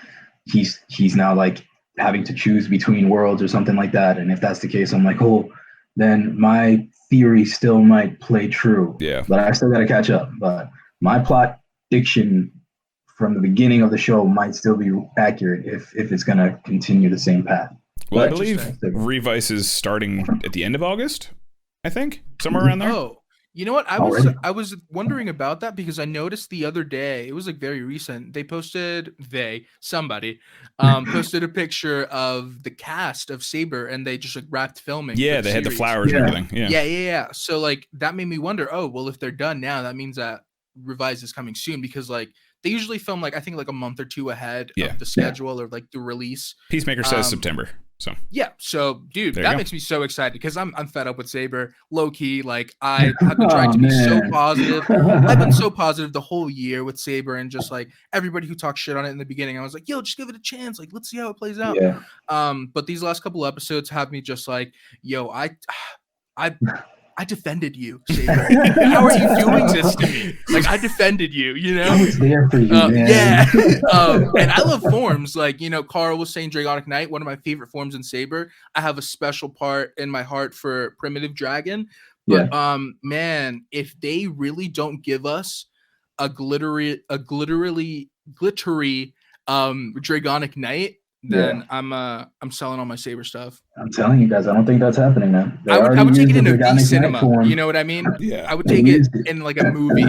He's now like having to choose between worlds or something like that. And if that's the case, I'm like, oh, then my theory still might play true. Yeah. But I still got to catch up. But my plot diction from the beginning of the show might still be accurate if it's going to continue the same path. Well, I believe Revice is starting at the end of August, I think, somewhere around there. Oh, you know what? I was wondering about that because I noticed the other day, it was like very recent. They posted posted a picture of the cast of Saber and they just like wrapped filming. Yeah, they had the flowers and everything. Yeah. So like that made me wonder, oh, well, if they're done now, that means that Revise is coming soon because like they usually film like I think like a month or two ahead of the schedule or like the release. Peacemaker says September. So dude, that makes me so excited because I'm fed up with Saber, low key. Like I have been trying to be so positive. I've been so positive the whole year with Saber, and just like everybody who talked shit on it in the beginning, I was like, yo, just give it a chance. Like let's see how it plays out. But these last couple episodes have me just like, yo, I defended you, Saber. How are you doing this to me? Like I defended you, I was there for you, man. And I love forms. Like, Carl was saying Dragonic Knight, one of my favorite forms in Saber. I have a special part in my heart for Primitive Dragon. But man, if they really don't give us a glittery Dragonic Knight, then I'm selling all my Saber stuff. I'm telling you guys, I don't think that's happening, man. I would take it in a V cinema. You know what I mean? Yeah. I would take it in like a movie.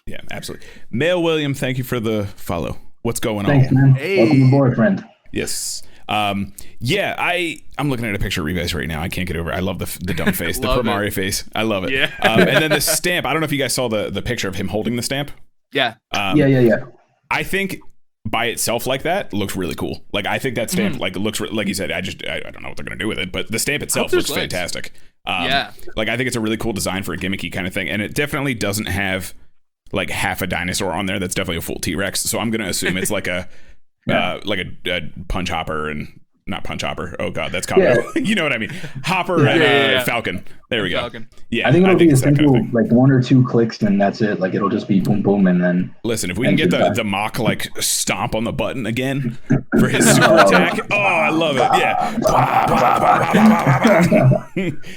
Yeah, absolutely. Male William, thank you for the follow. What's going Thanks, on? Man. Hey. Welcome aboard, friend. Yes. I'm looking at a picture of Revice right now. I can't get over it. I love the dumb face, the Primari face. I love it. Yeah. And then the stamp. I don't know if you guys saw the picture of him holding the stamp. Yeah. Yeah. I think by itself like that looks really cool. Like I think that stamp like looks like you said. I don't know what they're gonna do with it, but the stamp itself looks fantastic. Like I think it's a really cool design for a gimmicky kind of thing, and it definitely doesn't have like half a dinosaur on there. That's definitely a full T-Rex. So I'm gonna assume it's like a punch hopper and not punch hopper. Oh god, that's Commodore. You know what I mean? Hopper and Falcon. There we go. Falcon. Yeah, I think it'll be a simple like 1 or 2 clicks and that's it. Like it'll just be boom boom and then. Listen, if we can get the mock like stomp on the button again for his super attack, I love it. Yeah,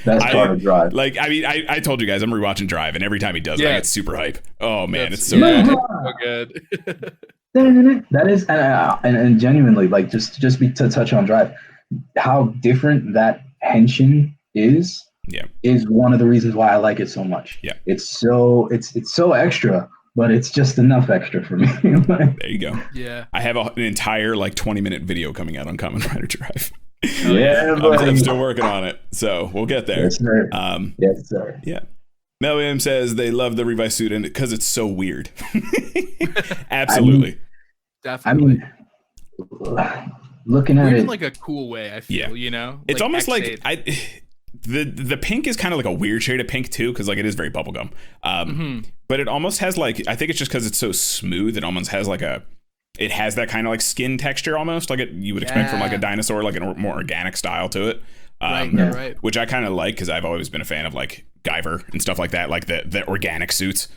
that's part of Drive. Like I mean, I told you guys I'm rewatching Drive, and every time he does that, I get super hype. Oh man, it's so so good. That is, and genuinely, like, just be to touch on Drive, how different that henshin is. Yeah. Is one of the reasons why I like it so much. Yeah. It's so extra, but it's just enough extra for me. There you go. Yeah. I have an entire like 20-minute video coming out on Kamen Rider Drive. Yeah, I'm still working on it, so we'll get there. Yes, sir. Yes, sir. Yeah. Mel Williams says they love the Revice suit and because it's so weird. Absolutely. Definitely. Looking at weird it in like a cool way, I feel, you know? It's like almost X8. like the pink is kind of like a weird shade of pink too, because like it is very bubblegum. But it almost has like, I think it's just because it's so smooth, it almost has like it has that kind of like skin texture almost, like you would expect from like a dinosaur, like a more organic style to it. Right. Which I kind of like because I've always been a fan of like Guyver and stuff like that, like the organic suits.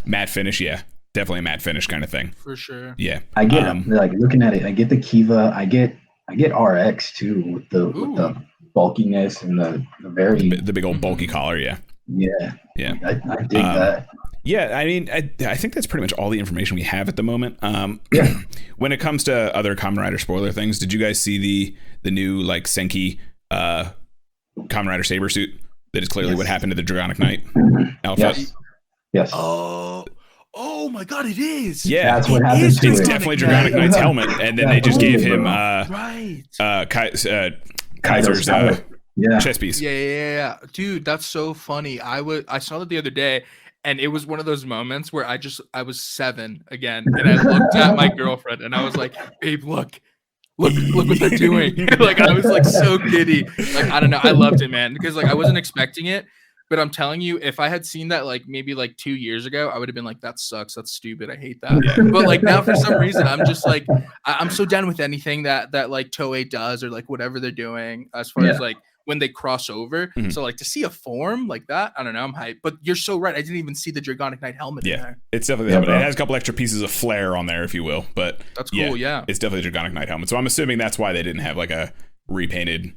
Matte finish, definitely a matte finish kind of thing. For sure. Yeah. I get like looking at it, I get the Kiva, I get RX too with the bulkiness and the very the big old bulky collar, yeah. I dig that. Yeah, I mean, I think that's pretty much all the information we have at the moment. When it comes to other Kamen Rider spoiler things, did you guys see the new like Senki Kamen Rider Saber suit that is clearly what happened to the Dragonic Knight outfit? Yes. Oh my God, it is. Yeah, that's what happened to it's it. definitely Dragonic Knight's helmet, and then they just gave him Kaiser's chest piece. Yeah. Dude, that's so funny. I saw that the other day, and it was one of those moments where I was 7 again, and I looked at my girlfriend, and I was like, "Babe, look what they're doing." Like I was like so giddy. Like I don't know, I loved it, man, because like I wasn't expecting it. But I'm telling you, if I had seen that like maybe like 2 years ago, I would have been like, that sucks. That's stupid. I hate that. But like now for some reason, I'm just like, I'm so down with anything that like Toei does or like whatever they're doing as far as like when they cross over. So like to see a form like that, I don't know, I'm hyped. But you're so right. I didn't even see the Dragonic Knight helmet in there. It's definitely the helmet. It has a couple extra pieces of flair on there, if you will. But that's cool, yeah. It's definitely a Dragonic Knight helmet. So I'm assuming that's why they didn't have like a repainted,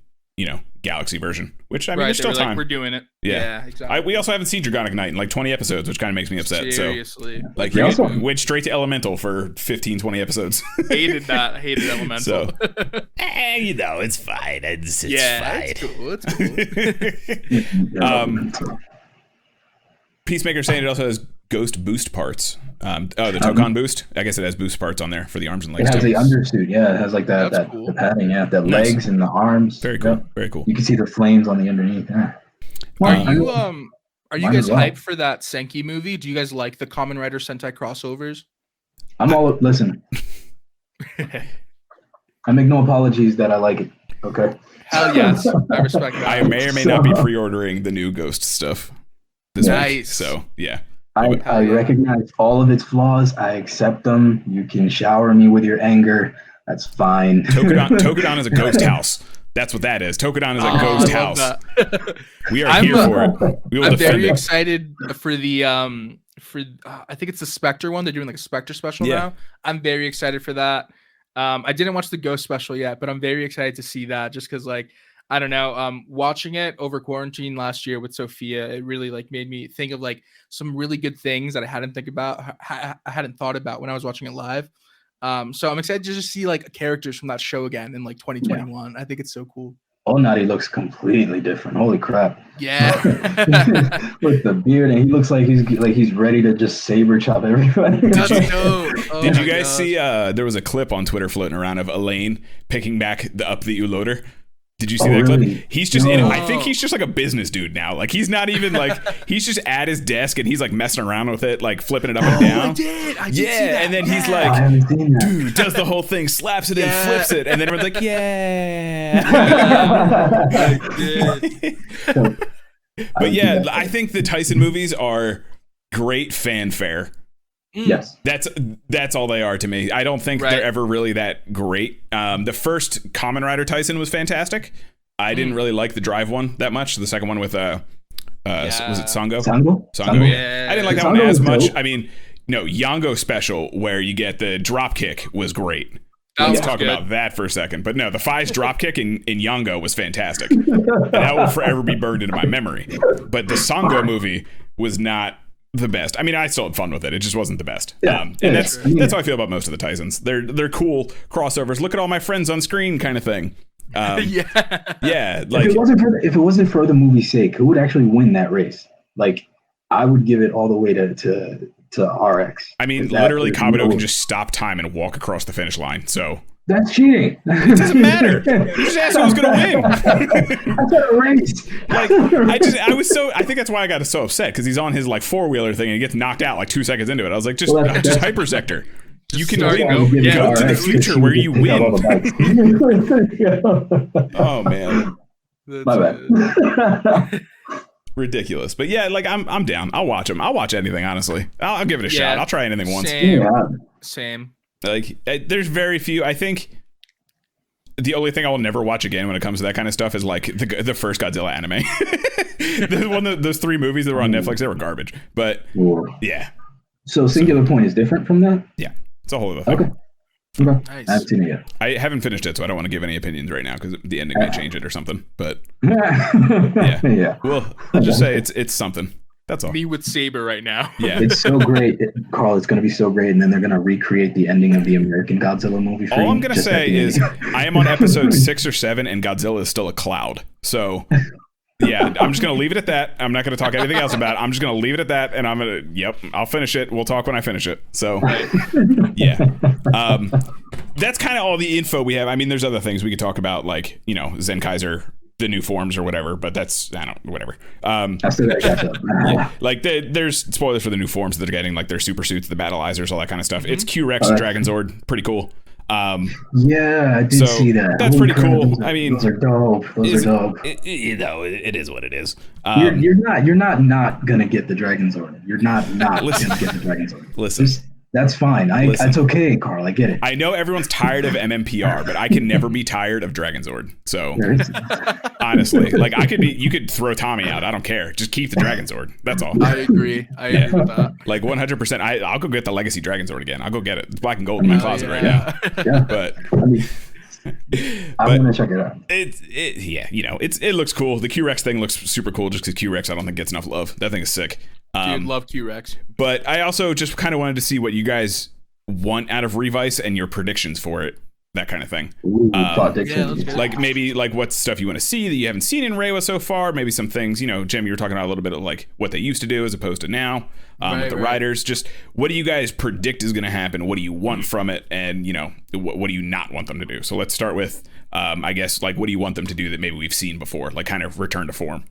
Galaxy version, which I mean, there's still time. Like, we're doing it. Yeah, exactly. We also haven't seen Dragonic Knight in like 20 episodes, which kind of makes me upset. Seriously. So, like, went straight to Elemental for 15, 20 episodes. Hated Elemental. So, it's fine. It's fine. It's cool. Peacemaker saying it also has ghost boost parts. The Tokudon boost. I guess it has boost parts on there for the arms and legs. It has the undersuit. Yeah, it has like that cool. the padding. Yeah, the legs and the arms. Very cool. Very cool. You can see the flames on the underneath. Yeah. Are you guys hyped for that Senki movie? Do you guys like the Kamen Rider Sentai crossovers? Listen. I make no apologies that I like it. Okay. Hell yes, I respect that. I may or may not be pre-ordering the new Ghost stuff this week. So yeah. I recognize all of its flaws. I accept them. You can shower me with your anger. That's fine. Tokudon is a ghost house. That's what that is. Tokudon is a ghost house. We are here for it. We will I'm defend very it. excited for the I think it's the Spectre one. They're doing like a Spectre special now. I'm very excited for that. I didn't watch the Ghost special yet, but I'm very excited to see that just because like I don't know, watching it over quarantine last year with Sophia, it really like made me think of like some really good things that I hadn't thought about when I was watching it live. So I'm excited to just see like characters from that show again in like 2021. I think it's so cool. Onari looks completely different. Holy crap. Yeah. With the beard, and he looks like he's ready to just saber chop everybody. That's dope. Oh Did you guys see there was a clip on Twitter floating around of Elaine picking back up the U-loader? Did you see that really? clip? He's just in it. I think he's just like a business dude now. Like he's not even like he's just at his desk and he's like messing around with it, like flipping it up and down. I did see that. And then he's I haven't seen that. dude, does the whole thing, slaps it and flips it, and then everyone's like, But yeah, I think the Tyson movies are great fanfare. Yes, that's all they are to me. I don't think they're ever really that great. The first Kamen Rider Tyson was fantastic. I didn't really like the Drive one that much. The second one with was it Sango? Sango. Yeah, I didn't like that one as much. Dope. I mean, no, Yango special where you get the drop kick was great. Let's talk about that for a second. But no, the Fi's drop kick in Yango was fantastic. And that will forever be burned into my memory. But the Sango movie was not the best. I mean, I still had fun with it. It just wasn't the best. Yeah, And that's how I feel about most of the Taizens. They're cool crossovers. Look at all my friends on screen, kind of thing. Yeah. Like if it wasn't for the movie's sake, who would actually win that race? Like, I would give it all the way to RX. I mean, literally, Kabuto can just stop time and walk across the finish line. So that's cheating. It doesn't matter. You just asked who's gonna win. That's a race. Like, I think that's why I got so upset, because he's on his like 4-wheeler thing and he gets knocked out like 2 seconds into it. I was like, just hypersector. You can go to the future where you win. Oh man, my bad. Ridiculous. But yeah, like I'm down. I'll watch them. I'll watch anything, honestly. I'll give it a shot. I'll try anything once. Same. Like, there's very few. I think the only thing I will never watch again when it comes to that kind of stuff is like the first Godzilla anime. Those 3 movies that were on Netflix, they were garbage. But yeah. So Singular Point is different from that? Yeah. It's a whole other thing. Okay. Nice. I haven't seen it yet. I haven't finished it, so I don't want to give any opinions right now because the ending may change it or something. But yeah. Well, I'll just say it's something. That's all. Me with Saber right now. Yeah. It's so great, Carl. It's going to be so great, and then they're going to recreate the ending of the American Godzilla movie. All I'm going to say is I am on episode 6 or 7, and Godzilla is still a cloud. So yeah, I'm just going to leave it at that. I'm not going to talk anything else about it. I'm just going to leave it at that, and I'll finish it. We'll talk when I finish it. So yeah. That's kind of all the info we have. I mean, there's other things we could talk about, like, Zenkaiser, the new forms or whatever, but that's, whatever. Like there's spoilers for the new forms that they're getting, like their super suits, the battleizers, all that kind of stuff. It's Q-Rex and Dragon Zord, pretty cool. Yeah, I did see that. That's pretty cool. I mean, those are dope. It is what it is. You're not gonna get the Dragon Zord. You're not gonna get the Dragon Zord. Listen. That's fine. That's okay, Carl. I get it. I know everyone's tired of MMPR, but I can never be tired of Dragon Zord. So honestly, like you could throw Tommy out. I don't care. Just keep the Dragon Zord. That's all. I agree. I agree with that. Like 100%. I'll go get the Legacy Dragon Zord again. I'll go get it. It's black and gold in my closet right now. Yeah. But I'm gonna check it out. It looks cool. The Q-Rex thing looks super cool just because Q-Rex I don't think gets enough love. That thing is sick. Dude, love Q-Rex. But I also just kind of wanted to see what you guys want out of Revice and your predictions for it, that kind of thing. Like maybe like what stuff you want to see that you haven't seen in Reiwa so far. Maybe some things, Jim, you were talking about a little bit of like what they used to do as opposed to now with the riders. Just what do you guys predict is going to happen? What do you want from it? And, what do you not want them to do? So let's start with, I guess, like what do you want them to do that maybe we've seen before, like kind of return to form?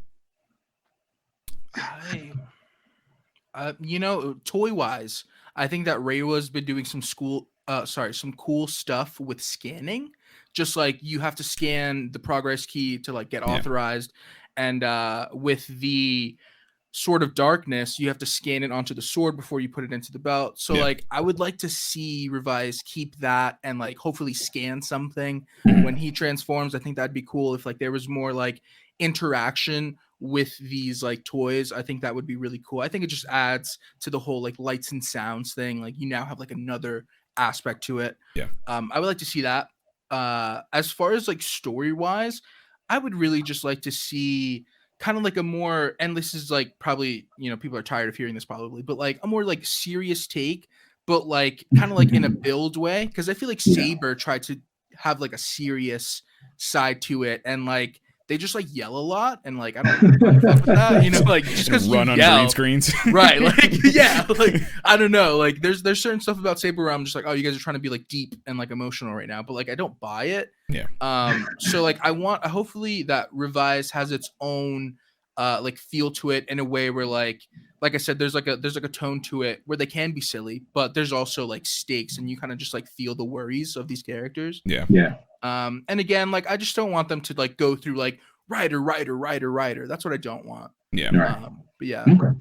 Toy wise, I think that Reiwa's been doing some cool stuff with scanning. Just like you have to scan the progress key to like get authorized, and with the Sword of Darkness, you have to scan it onto the sword before you put it into the belt. So like I would like to see Revice keep that and like hopefully scan something when he transforms. I think that'd be cool if like there was more like interaction with these like toys. I think that would be really cool. I think it just adds to the whole like lights and sounds thing. Like you now have like another aspect to it. I would like to see that. As far as like story wise, I would really just like to see kind of like a more, and this is like probably people are tired of hearing this probably, but like a more like serious take, but like kind of like in a build way, because I feel like Saber tried to have like a serious side to it, and like they just like yell a lot, and like I don't fuck with that, like just because run on green screens, right? Like like I don't know, like there's certain stuff about Saber where I'm just like, oh, you guys are trying to be like deep and like emotional right now, but like I don't buy it. So like I want hopefully that Revice has its own like feel to it in a way where like I said, there's like a tone to it where they can be silly, but there's also like stakes, and you kind of just like feel the worries of these characters. And again, like I just don't want them to like go through like rider. That's what I don't want. But yeah. Okay.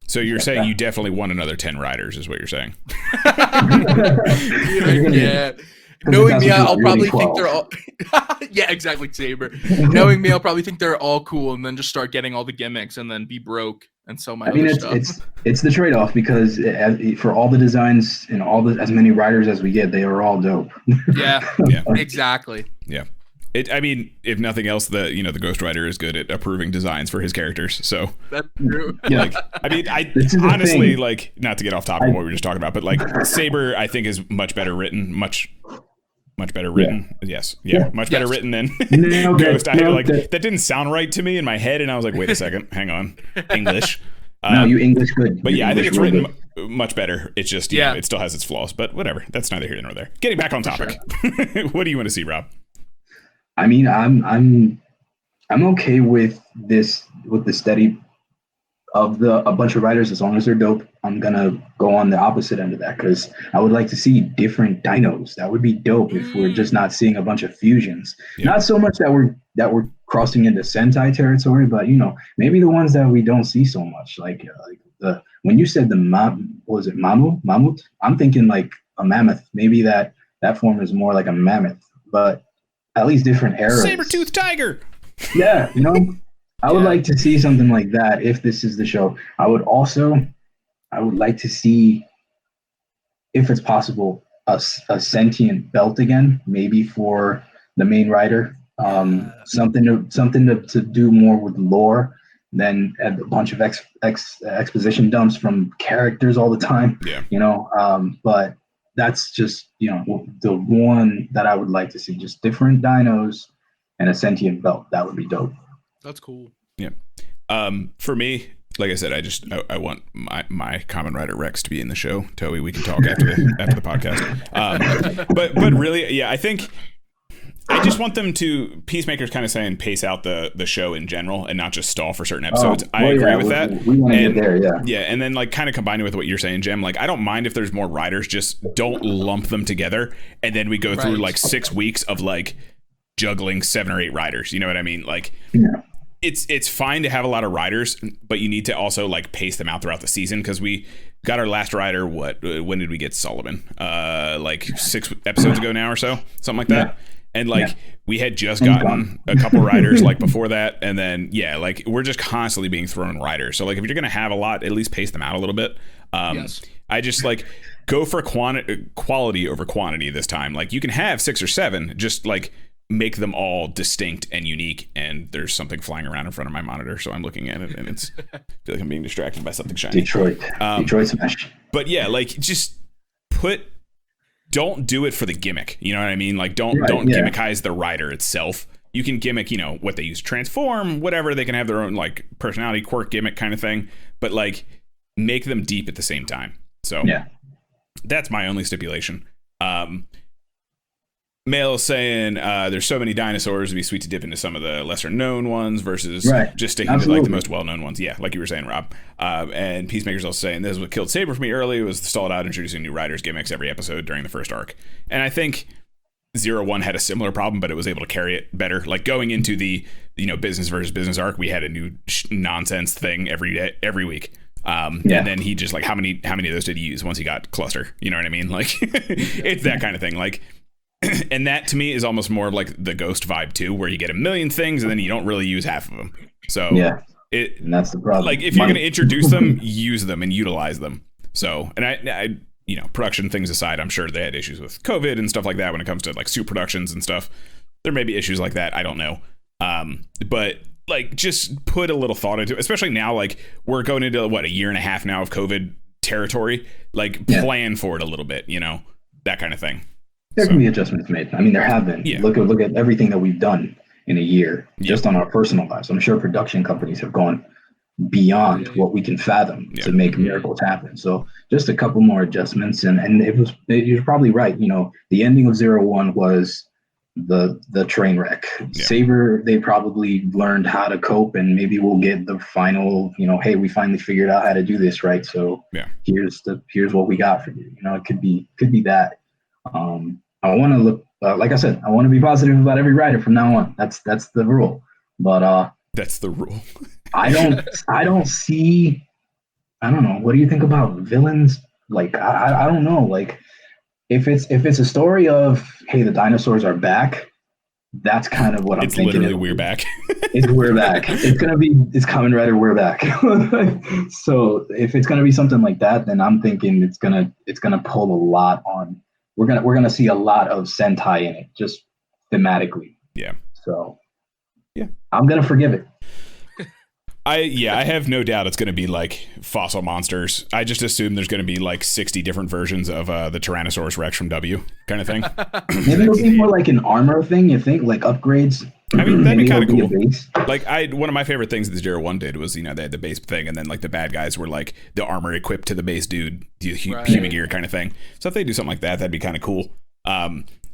So you're saying you definitely want another 10 riders, is what you're saying? Yeah. Knowing me, I'll probably think they're all yeah, exactly, Saber. Knowing me, I'll probably think they're all cool, and then just start getting all the gimmicks, and then be broke and sell my other stuff. It's the trade-off, because for all the designs and as many riders as we get, they are all dope. Yeah, exactly. Yeah. I mean, if nothing else, the Ghost Rider is good at approving designs for his characters. So That's true. like, I mean, I This is the honestly thing. like, not to get off topic of what we were just talking about, but like Saber, I think is much better written, much better written. Yes, much better written than Ghost. That didn't sound right to me in my head, and I was like, wait a second, hang on, English. No, you English good. But You yeah, I think it's English real written good. much better. It's just, you know, it still has its flaws, but whatever. That's neither here nor there. Getting back on topic. What do you want to see, Rob? I mean, I'm okay with this, with the steady of a bunch of writers, as long as they're dope. I'm gonna go on the opposite end of that, because I would like to see different dinos. That would be dope if we're just not seeing a bunch of fusions. Yeah. Not so much that we're crossing into Sentai territory, but you know, maybe the ones that we don't see so much, like the when you said the what was it, mammoth? I'm thinking like a mammoth. Maybe that form is more like a mammoth, but at least different eras. Saber-toothed tiger. Yeah, you know, I would like to see something like that if this is the show. I would like to see, if it's possible, a sentient belt again, maybe for the main rider. Something to do more with lore than a bunch of exposition dumps from characters all the time. Yeah. You know, but that's just, you know, the one that I would like to see. Just different dinos and a sentient belt. That would be dope. That's cool. Yeah. For me, like I said, I want my Kamen Rider Rex to be in the show. Toei, we can talk after the podcast. But really, yeah, I think I just want them to, Peacemaker's kind of saying pace out the show in general and not just stall for certain episodes. I agree with that. We want to get there, yeah. Yeah, and then like kind of combining with what you're saying, Jem, like I don't mind if there's more writers, just don't lump them together and then we go through like 6 weeks of like juggling 7 or 8 writers. You know what I mean? Like it's fine to have a lot of writers, but you need to also like pace them out throughout the season, because we got our last writer, when did we get Sullivan? Like 6 episodes ago now or so, something like that. And like we had just gotten a couple writers like before that, and then like we're just constantly being thrown writers. So like if you're gonna have a lot, at least pace them out a little bit. I just like go for quality over quantity this time. Like you can have 6 or 7, just like make them all distinct and unique. And there's something flying around in front of my monitor, so I'm looking at it and I feel like I'm being distracted by something shiny. Detroit smash. But yeah, like just don't do it for the gimmick. You know what I mean? Like don't gimmickize the rider itself. You can gimmick, you know, what they use, transform, whatever. They can have their own like personality quirk gimmick kind of thing, but like make them deep at the same time. So that's my only stipulation. Mail is saying there's so many dinosaurs, it'd be sweet to dip into some of the lesser known ones versus just sticking to like the most well-known ones. Yeah, like you were saying, Rob. And Peacemaker's also saying this is what killed Saber for me early, was stalled out introducing new riders gimmicks every episode during the first arc. And I think 0-1 had a similar problem, but it was able to carry it better. Like going into the, you know, business versus business arc, we had a new nonsense thing every week. And then he just like, how many of those did he use once he got Cluster? You know what I mean? Like it's that kind of thing. Like, and that to me is almost more of like the Ghost vibe too, where you get a million things and then you don't really use half of them. So and that's the problem. Like if you're going to introduce them, use them and utilize them. So, and I, you know, production things aside, I'm sure they had issues with COVID and stuff like that when it comes to like suit productions and stuff. There may be issues like that. I don't know. But like just put a little thought into it, especially now, like we're going into what, a year and a half now of COVID territory, like plan for it a little bit, you know, that kind of thing. There can be adjustments made. I mean, there have been. Look at everything that we've done in a year, just on our personal lives. I'm sure production companies have gone beyond what we can fathom to make miracles happen. So just a couple more adjustments, and you're probably right. You know, the ending of 0-1 was the train wreck. Saber, they probably learned how to cope, and maybe we'll get the final, you know, hey, we finally figured out how to do this, right? So here's what we got for you. You know, it could be that. I want to look, like I said, I want to be positive about every writer from now on. That's the rule. But that's the rule. I don't see. I don't know. What do you think about villains? Like I don't know. Like if it's a story of, hey, the dinosaurs are back, that's kind of what I'm thinking. It's literally we're back. We're back. It's Kamen Rider, we're back. So if it's gonna be something like that, then I'm thinking it's gonna pull a lot on. We're gonna see a lot of Sentai in it, just thematically. Yeah. So yeah, I'm gonna forgive it. I have no doubt it's going to be like fossil monsters. I just assume there's going to be like 60 different versions of the Tyrannosaurus Rex from W kind of thing. Maybe it'll be more like an armor thing. You think like upgrades? I mean, that'd be kind of a cool. base. Like one of my favorite things that the Zero One did was, they had the base thing, and then like the bad guys were like the armor equipped to the base dude, the human gear kind of thing. So if they do something like that, that'd be kind of cool.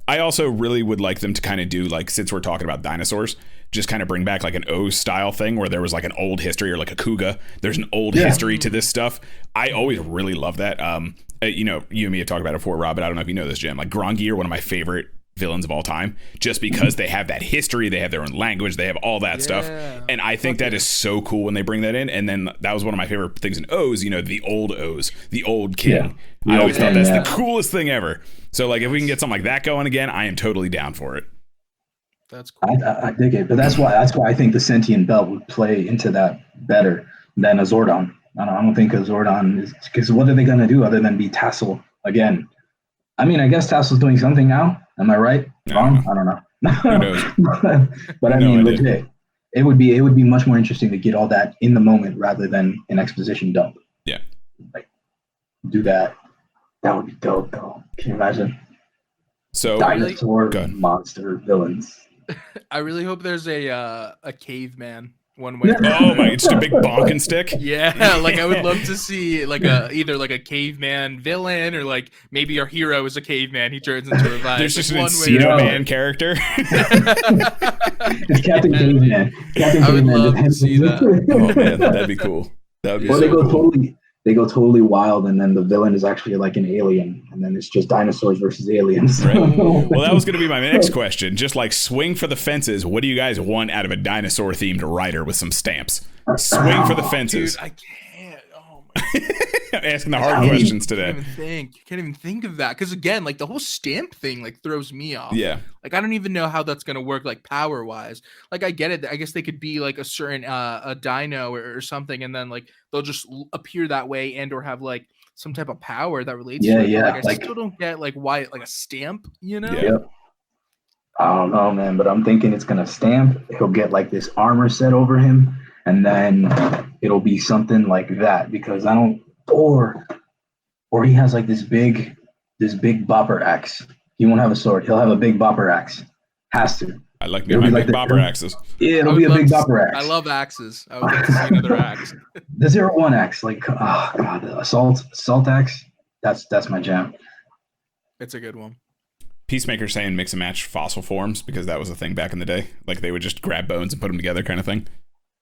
I also really would like them to kind of do, like, since we're talking about dinosaurs, just kind of bring back like an O style thing where there was like an old history, or like a Kuga. There's an old history to this stuff. I always really love that. You and me have talked about it before, Rob, but I don't know if you know this, Jim. Like Grongi are one of my favorite villains of all time, just because they have that history, they have their own language, they have all that stuff, and I think that is so cool when they bring that in. And then that was one of my favorite things in O's, the old O's, the old king. I always thought that's the coolest thing ever. So like if we can get something like that going again, I am totally down for it. That's cool. I dig it, but that's why I think the sentient belt would play into that better than a Zordon. I don't think a Zordon is, because what are they gonna do other than be Tassel again? I mean, I guess Tassel's doing something now. Am I right? Wrong? I don't know. Who knows? But I mean, legit, it would be much more interesting to get all that in the moment rather than an exposition dump. Yeah. Like, do that. That would be dope, though. Can you imagine? So dinosaur monster villains. I really hope there's a caveman one way. Oh my! It's just a big bonking stick. Yeah, like I would love to see like either like a caveman villain, or like maybe our hero is a caveman. He turns into a Revice. There's just an Encino Man character. It's Captain Caveman. I would love to see that. Oh man, that'd be cool. That'd be. Or cool. They go totally wild, and then the villain is actually like an alien, and then it's just dinosaurs versus aliens. Right. Well, that was going to be my next question. Just like swing for the fences. What do you guys want out of a dinosaur-themed rider with some stamps? Swing for the fences. Dude, I can't. Oh my. I'm asking the hard questions today. Can't even think of that, because again, like the whole stamp thing like throws me off. Yeah. Like I don't even know how that's gonna work, like power wise. Like I get it. I guess they could be like a certain a dino or something, and then like they'll just appear that way and or have like some type of power that relates to it. Yeah. But, like I still don't get like why like a stamp, Yeah. Yep. I don't know, man, but I'm thinking it's gonna stamp. He'll get like this armor set over him, and then it'll be something like that, because or he has like this big bopper axe. He won't have a sword. He'll have a big bopper axe. Has to. I like my big bopper axes. Yeah, it'll be a big bopper axe. I love axes. I would like to see another axe. The 01 axe, like, oh god, the assault axe. That's my jam. It's a good one. Peacemaker saying mix and match fossil forms, because that was a thing back in the day. Like they would just grab bones and put them together, kind of thing.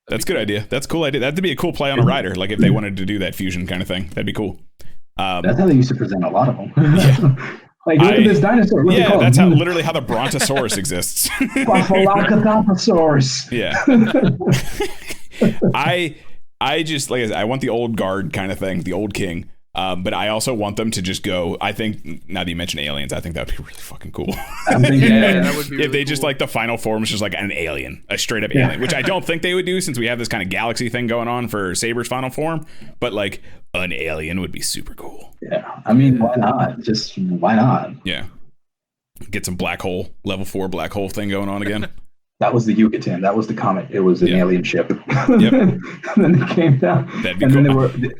That's a good idea. That's a cool idea. That'd be a cool play on a rider. Like if they wanted to do that fusion kind of thing, that'd be cool. That's how they used to present a lot of them. Yeah. Like, look at this dinosaur. What's it called? That's literally how the Brontosaurus exists. Buffalocathosaurus. Yeah. I just, like I said, I want the old guard kind of thing, the old king. But I also want them to just go. I think, now that you mention aliens, I think that would be really fucking cool. That would be if really they just like the final form is just like an alien, a straight up alien, which I don't think they would do, since we have this kind of galaxy thing going on for Saber's final form. But like an alien would be super cool. Yeah, I mean, why not? Just why not? Yeah, get some black hole, level 4 black hole thing going on again. That was the Yucatan. That was the comet. It was an alien ship. Yep. And then they came down. That'd be and cool. then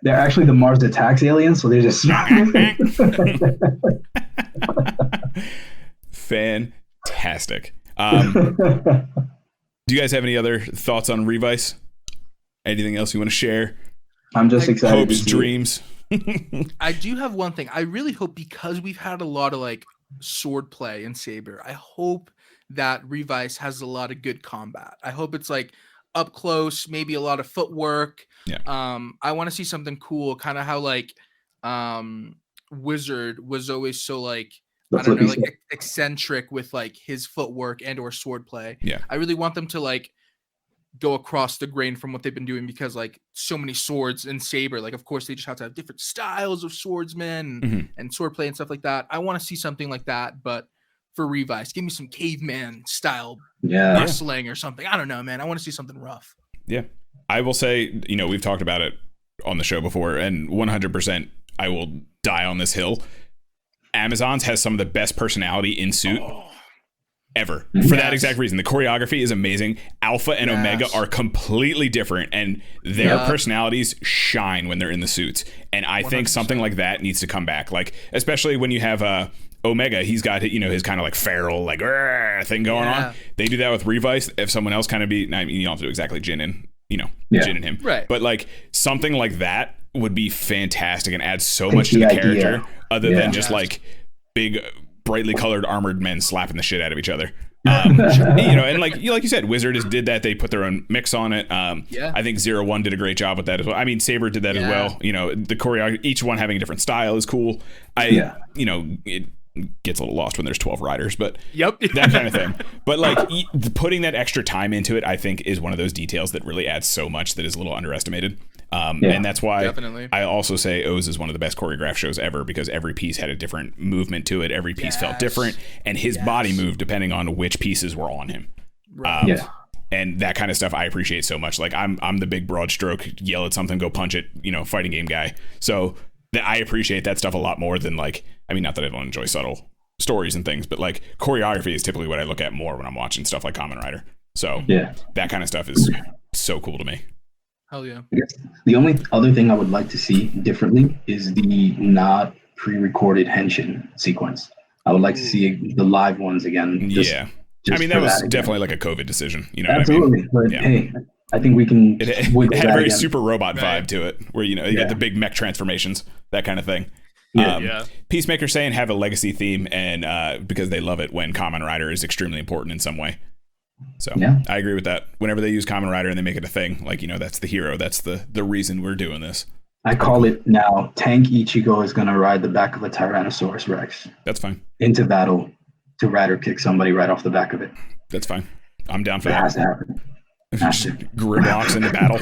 they're actually the Mars Attacks aliens, so they're just fantastic. Do you guys have any other thoughts on Revice? Anything else you want to share? I'm just excited. Hopes, dreams. I do have one thing. I really hope, because we've had a lot of like sword play in Saber, I hope that Revice has a lot of good combat. I hope it's like up close, maybe a lot of footwork. Yeah. I want to see something cool, kind of how like Wizard was always so like, I don't know, like eccentric with like his footwork and or sword play. Yeah. I really want them to like go across the grain from what they've been doing, because like so many swords in Saber, like of course they just have to have different styles of swordsmen and sword play and stuff like that. I want to see something like that, but for Revice, give me some caveman style wrestling or something. I don't know, man. I want to see something rough. Yeah. I will say, we've talked about it on the show before, and 100% I will die on this hill. Amazons has some of the best personality in suit. ever for that exact reason. The choreography is amazing. Alpha and Omega are completely different, and their personalities shine when they're in the suits. And I think something like that needs to come back. Like, especially when you have Omega, he's got, you know, his kind of like feral like thing going on. They do that with Revice. If someone else kind of you don't have to do exactly Jin and Jin and him, right? But like something like that would be fantastic and add so much to the character, other than just like big, brightly colored armored men slapping the shit out of each other. And like you said, Wizard did that. They put their own mix on it. I think 01 did a great job with that as well. I mean, Saber did that as well. You know, the choreography, each one having a different style is cool. It gets a little lost when there's 12 riders, but that kind of thing. But like putting that extra time into it, I think is one of those details that really adds so much that is a little underestimated. And that's why I also say O's is one of the best choreographed shows ever, because every piece had a different movement to it. Every piece felt different, and his body moved depending on which pieces were on him. And that kind of stuff I appreciate so much. Like I'm the big broad stroke, yell at something, go punch it, fighting game guy. So I appreciate that stuff a lot more than like, I mean, not that I don't enjoy subtle stories and things, but like choreography is typically what I look at more when I'm watching stuff like Kamen Rider. So that kind of stuff is so cool to me. Hell yeah. I guess the only other thing I would like to see differently is the not pre-recorded henshin sequence. I would like to see the live ones again. I mean, that was definitely like a COVID decision. Absolutely. What I mean? But hey, I think we can. It had a very super robot vibe to it, where you get the big mech transformations, that kind of thing. Peacemaker saying have a legacy theme, and because they love it when Kamen Rider is extremely important in some way. So I agree with that. Whenever they use Kamen Rider and they make it a thing, like that's the hero, that's the reason we're doing this. I call it now. Tank Ichigo is going to ride the back of a Tyrannosaurus Rex. That's fine. Into battle to rider kick somebody right off the back of it. That's fine. I'm down for that. It has to happen. Grimlocks into battle.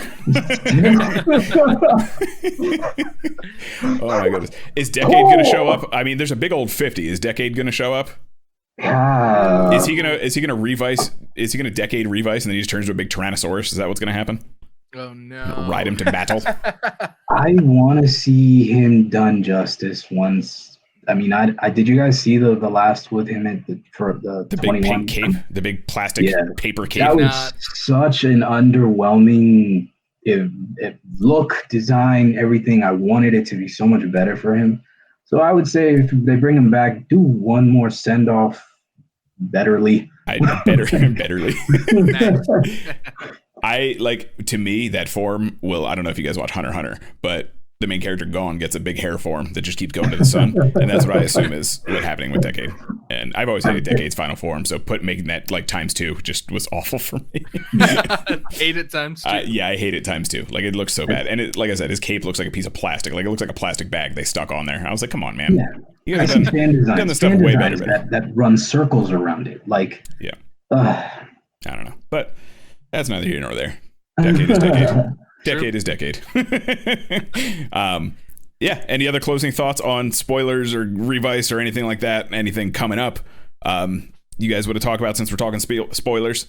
Oh my goodness. Is Decade gonna show up? I mean, there's a big old 50. Is Decade gonna show up? Is he gonna Revice? Is he gonna Decade Revice and then he just turns into a big Tyrannosaurus? Is that what's gonna happen? Oh no. Ride him to battle. I want to see him done justice once. I mean, I did you guys see the last with him at the big 21 pink cape, the big plastic paper cape? That was such an underwhelming look, design, everything. I wanted it to be so much better for him. So I would say if they bring him back, do one more send off betterly. Betterly. I like, to me, that form will, I don't know if you guys watch Hunter x Hunter, but the main character Gon gets a big hair form that just keeps going to the sun, and that's what I assume is what's happening with Decade. And I've always hated Decade's final form, so making that like ×2 just was awful for me. Hate it ×2. I hate it ×2. Like, it looks so bad, and like I said, his cape looks like a piece of plastic. Like, it looks like a plastic bag they stuck on there. I was like, come on, man. You guys have done this stuff way better. That run circles around it, like I don't know, but that's neither here nor there. Decade is Decade. Decade is Decade. Any other closing thoughts on spoilers or Revice or anything like that? Anything coming up you guys want to talk about, since we're talking spoilers?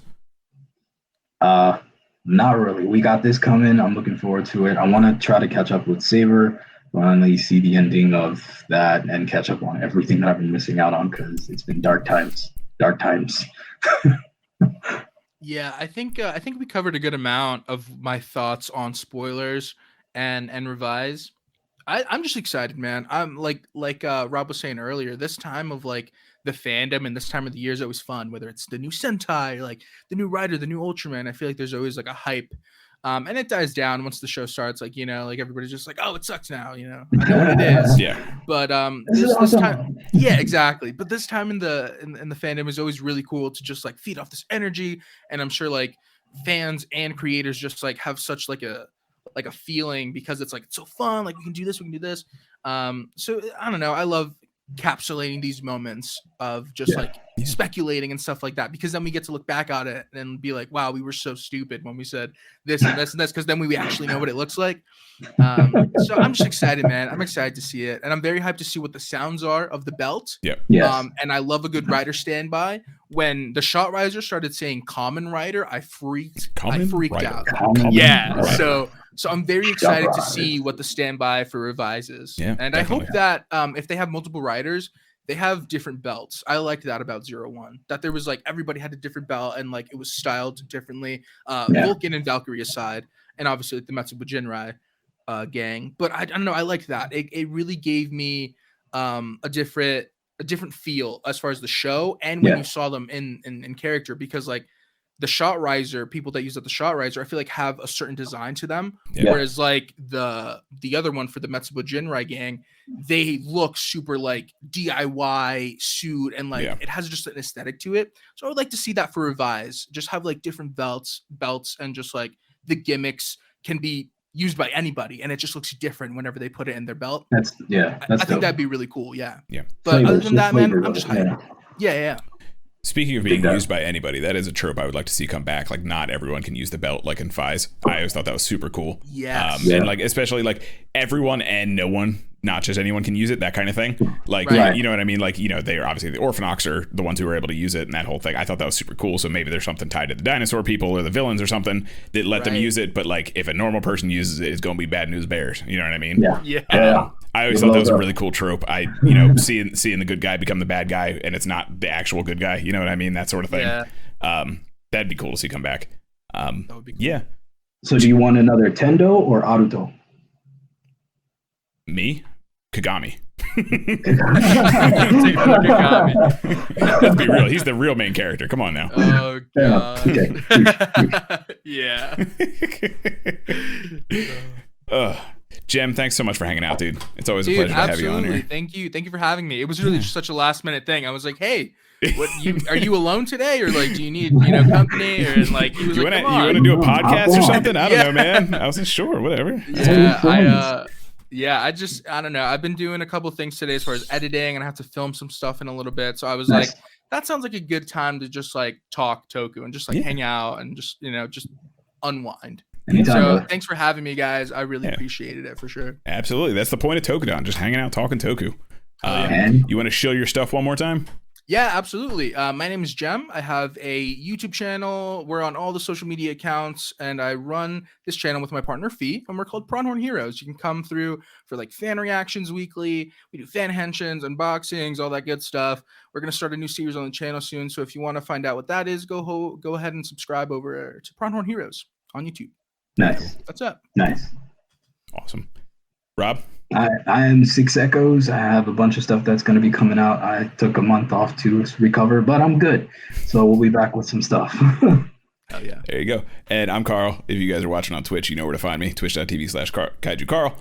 Not really. We got this coming. I'm looking forward to it. I want to try to catch up with Saber, finally see the ending of that and catch up on everything that I've been missing out on, because it's been dark times. Yeah, I think we covered a good amount of my thoughts on spoilers and Revise. I'm just excited, man. I'm like Rob was saying earlier, this time of like the fandom and this time of the year is always fun, whether it's the new Sentai, like the new Rider, the new Ultraman. I feel like there's always like a hype. And it dies down once the show starts, like, like everybody's just like, oh, it sucks now, I know what it is. But this time, exactly. But this time in the fandom is always really cool to just like feed off this energy, and I'm sure like fans and creators just like have such like a feeling, because it's like, it's so fun, like we can do this. So I don't know, I love encapsulating these moments of just speculating and stuff like that, because then we get to look back at it and be like, wow, we were so stupid when we said this and this and this, because then we actually know what it looks like. So I'm just excited, man. I'm excited to see it, and I'm very hyped to see what the sounds are of the belt. And I love a good rider standby. When the Shot Riser started saying Kamen Rider, I freaked out. So I'm very excited to see what the standby for Revise is. And I hope that if they have multiple riders, they have different belts. I liked that about 01, that there was like everybody had a different belt and like it was styled differently. Vulcan and Valkyrie aside, and obviously like, the Metsubo Jinrai gang. But I don't know, I liked that. It really gave me a different feel as far as the show and when you saw them in character, because like the shot riser, people that use the shot riser, I feel like have a certain design to them. Whereas like the other one for the Metsubo Jinrai gang, they look super like DIY suit and like it has just an aesthetic to it. So I would like to see that for Revise. Just have like different belts and just like the gimmicks can be used by anybody and it just looks different whenever they put it in their belt. I think that'd be really cool. Yeah. But flavors, other than that, man, flavor, I'm just hyped. Yeah. Speaking of being used by anybody, that is a trope I would like to see come back. Like, not everyone can use the belt, like in Fies. I always thought that was super cool. Yes. And like, especially like everyone and no one, not just anyone can use it, that kind of thing. Like, you know what I mean? Like, you know, they are obviously the Orphanox are the ones who were able to use it and that whole thing. I thought that was super cool. So maybe there's something tied to the dinosaur people or the villains or something that let them use it. But like, if a normal person uses it, it's going to be bad news bears. You know what I mean? I always thought that was a really cool trope. You know, seeing the good guy become the bad guy and it's not the actual good guy. You know what I mean? That sort of thing. That'd be cool to see come back. That would be cool. Yeah. So do you want another Tendo or Aruto? Me? Kagami. Kagami. Let's be real. He's the real main character. Come on now. Oh god. Yeah. Jem, thanks so much for hanging out, dude. It's always a pleasure to have you on here. Thank you for having me. It was really just such a last minute thing. I was like, hey, are you alone today, or like do you need company, or like he was you want to do a podcast or something? I don't know, man. I wasn't sure. Whatever. I don't know. I've been doing a couple of things today as far as editing, and I have to film some stuff in a little bit. So I was like, that sounds like a good time to just like talk Toku and just like hang out and just just unwind. Anytime, so thanks for having me, guys. I really appreciated it for sure. Absolutely. That's the point of Tokudon, just hanging out, talking Toku. You want to show your stuff one more time? Yeah, absolutely. My name is Jem. I have a YouTube channel. We're on all the social media accounts, and I run this channel with my partner Fee, and we're called Pronghorn Heroes. You can come through for like fan reactions weekly. We do fan henshins, unboxings, all that good stuff. We're gonna start a new series on the channel soon, so if you want to find out what that is, go ahead and subscribe over to Pronghorn Heroes on YouTube. Nice. What's up? Nice. Awesome. Rob? I am Six Echoes. I have a bunch of stuff that's going to be coming out. I took a month off to recover, but I'm good. So we'll be back with some stuff. Hell yeah. There you go. And I'm Carl. If you guys are watching on Twitch, you know where to find me. Twitch.tv/Kaiju Carl.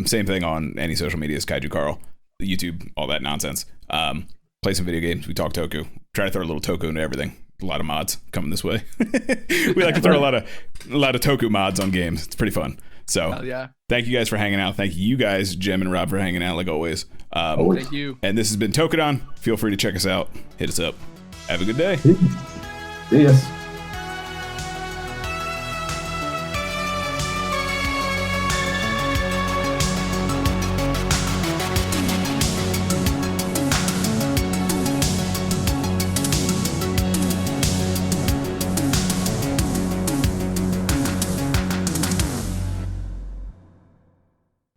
Same thing on any social medias, Kaiju Carl, YouTube, all that nonsense. Play some video games. We talk Toku. Try to throw a little Toku into everything. A lot of mods coming this way. We like to throw a lot of Toku mods on games. It's pretty fun. So thank you guys for hanging out. Thank you guys, Jem and Rob, for hanging out like always. Thank you. And this has been Tokudon. Feel free to check us out. Hit us up. Have a good day. See ya.